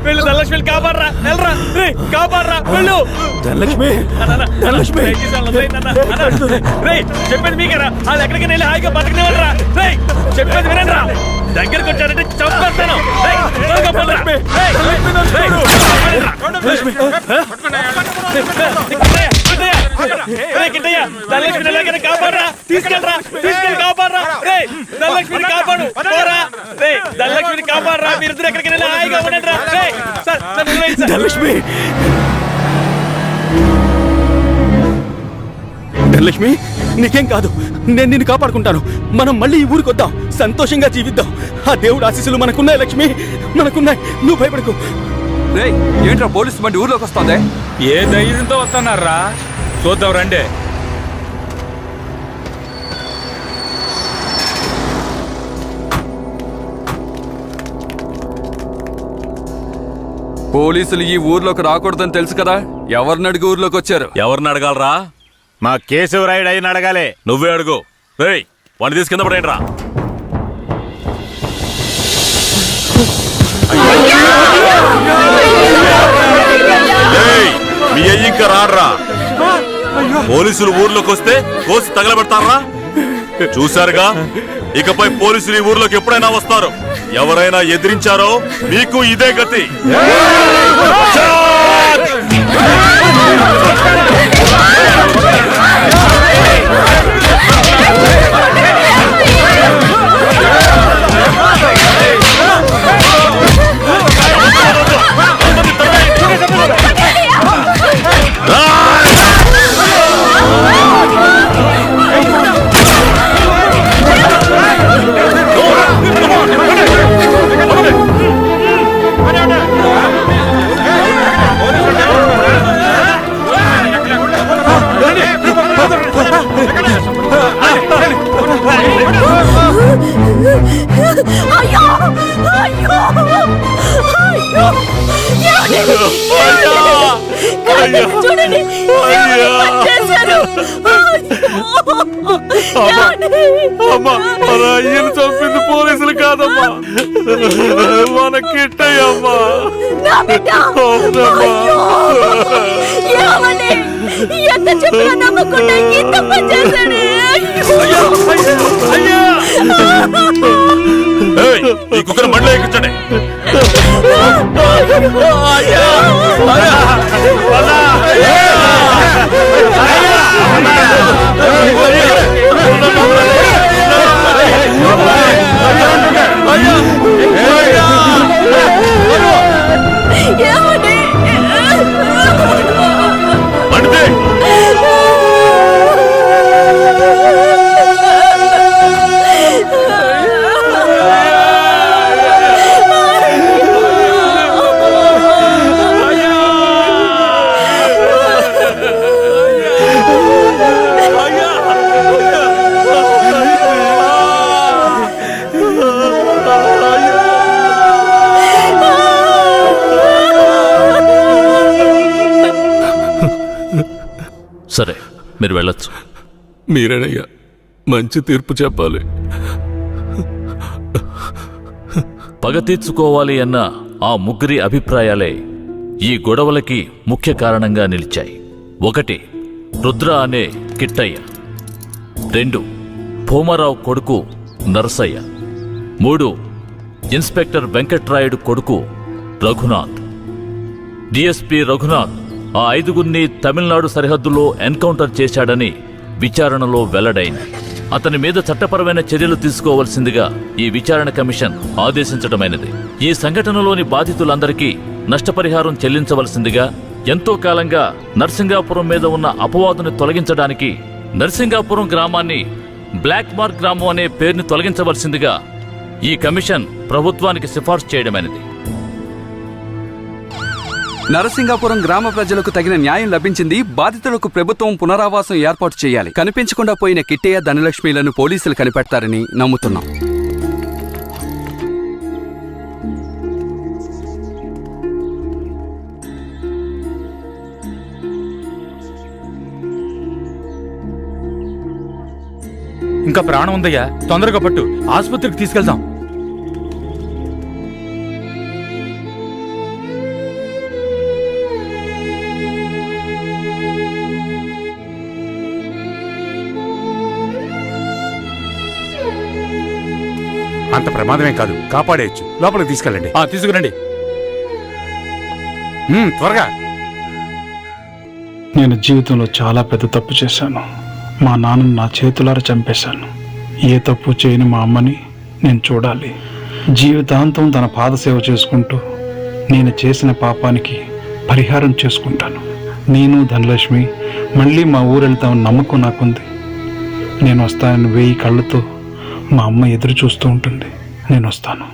వెళ్ళు ధనలక్ష్మి, కాపాడరా, వెళ్ళరా, కాపాడరా, వెళ్ళు. ధనలక్ష్మి ధనలక్ష్మి చెప్పేది మీకేరా? వాళ్ళు ఎక్కడికి వెళ్ళి హాయిగా బతకనివ్వరా? చెప్పేది వినండిరా, దగ్గరకు వచ్చారంటే చంపేస్తాను. ధనలక్ష్మిని ఎలాగైనా కాపాడరా, తీసుకెళ్ళరా, తీసుకెళ్ళి కాపాడరా. ధనలక్ష్మిని కాపాడు, ధనలక్ష్మిని కాపాడరా. మీరిద్దరు ఎక్కడికి వెళ్ళి హాయిగా ఉండండి రా. ధనలక్ష్మి ధనలక్ష్మి, నీకేం కాదు, నేను నిన్ను కాపాడుకుంటాను. మనం మళ్ళీ ఈ ఊరికి వద్దాం, సంతోషంగా జీవిద్దాం. ఆ దేవుడు ఆశీస్సులు మనకున్నాయి లక్ష్మి, మనకున్నాయి. నువ్వు భయపడకు. ఏంట్రా పోలీసు బండి ఊర్లోకి వస్తుంది? ఏ ధైర్యంతో వస్తున్నారా? చూద్దాం రండి. పోలీసులు ఈ ఊర్లోకి రాకూడదని తెలుసు కదా, ఎవరిని అడిగి ఊర్లోకి వచ్చారు? ఎవరిని అడగాలరా? మా కేశవరాయుడు అయిన అడగాలే. నువ్వే అడుగు. రేయ్, వాడిని తీసి కింద పడేయండి రా. మీ అయ్యి ఇంకా రాడ్రా. పోలీసులు ఊర్లోకి వస్తే కోసి తగలబెడతారా? చూశారుగా, ఇకపై పోలీసులు ఈ ఊర్లోకి ఎప్పుడైనా వస్తారు. ఎవరైనా ఎదిరించారో మీకు ఇదే గతి. చూడండి, అయ్యను చంపింది పోలీసులు కాదమ్మా, మన కిట్టయ్యమ్మా. ఎంత చెప్పినా నమ్మకుండా ఇంత పని చేశాడు. ఈ కుక్కను బండ్లో ఎక్కించండి. ఏమండి? సరే మీరు వెళ్ళొచ్చు. మీరేనయ్యా మంచి తీర్పు చెప్పాలి. పగ తీర్చుకోవాలి అన్న ఆ ముగ్గురి అభిప్రాయాలే ఈ గొడవలకి ముఖ్య కారణంగా నిలిచాయి. 1 రుద్ర అనే కిట్టయ్య, 2 భూమారావు కొడుకు నరసయ్య, 3 ఇన్స్పెక్టర్ వెంకట్రాయుడు కొడుకు రఘునాథ్. డిఎస్పీ రఘునాథ్ ఆ 5గురిని తమిళనాడు సరిహద్దులో ఎన్కౌంటర్ చేశాడని విచారణలో వెల్లడైంది. అతని మీద చట్టపరమైన చర్యలు తీసుకోవాల్సిందిగా ఈ విచారణ కమిషన్ ఆదేశించడమైనది. ఈ సంఘటనలోని బాధితులందరికీ నష్టపరిహారం చెల్లించవలసిందిగా, ఎంతో కాలంగా నర్సింగాపురం మీద ఉన్న అపవాదుని తొలగించడానికి నర్సింగాపురం గ్రామాన్ని బ్లాక్ మార్క్ గ్రామం అనే పేరుని తొలగించవలసిందిగా ఈ కమిషన్ ప్రభుత్వానికి సిఫార్సు చేయడమైనది. నరసింగాపురం గ్రామ ప్రజలకు తగిన న్యాయం లభించింది. బాధితులకు ప్రభుత్వం పునరావాసం ఏర్పాటు చేయాలి. కనిపించకుండా పోయిన కిట్టయ్య, ధనలక్ష్మిలను పోలీసులు కనిపెడతారని నమ్ముతున్నాం. ఇంకా ప్రాణం ఉందయ్యా, తొందరగా పట్టు, ఆసుపత్రికి తీసుకెళ్దాం. అంత ప్రమాదమే కాదు, కాపాడేయచ్చు. లోపలికి తీసుకెళ్ళండి. తీసుకురండి. త్వరగా. నేను జీవితంలో చాలా పెద్ద తప్పు చేశాను. మా నాన్నను నా చేతులారా చంపేశాను. ఏ తప్పు చేయని మా అమ్మని నేను చూడాలి. జీవితాంతం తన పాదసేవ చేసుకుంటూ నేను చేసిన పాపానికి పరిహారం చేసుకుంటాను. నేను ధనలక్ష్మి మళ్ళీ మా ఊరు వెళ్తామని నమ్మకం నాకుంది. నేను వస్తానని 1000 కళ్ళతో మా అమ్మ ఎదురు చూస్తూ ఉంటుంది. నేను వస్తాను.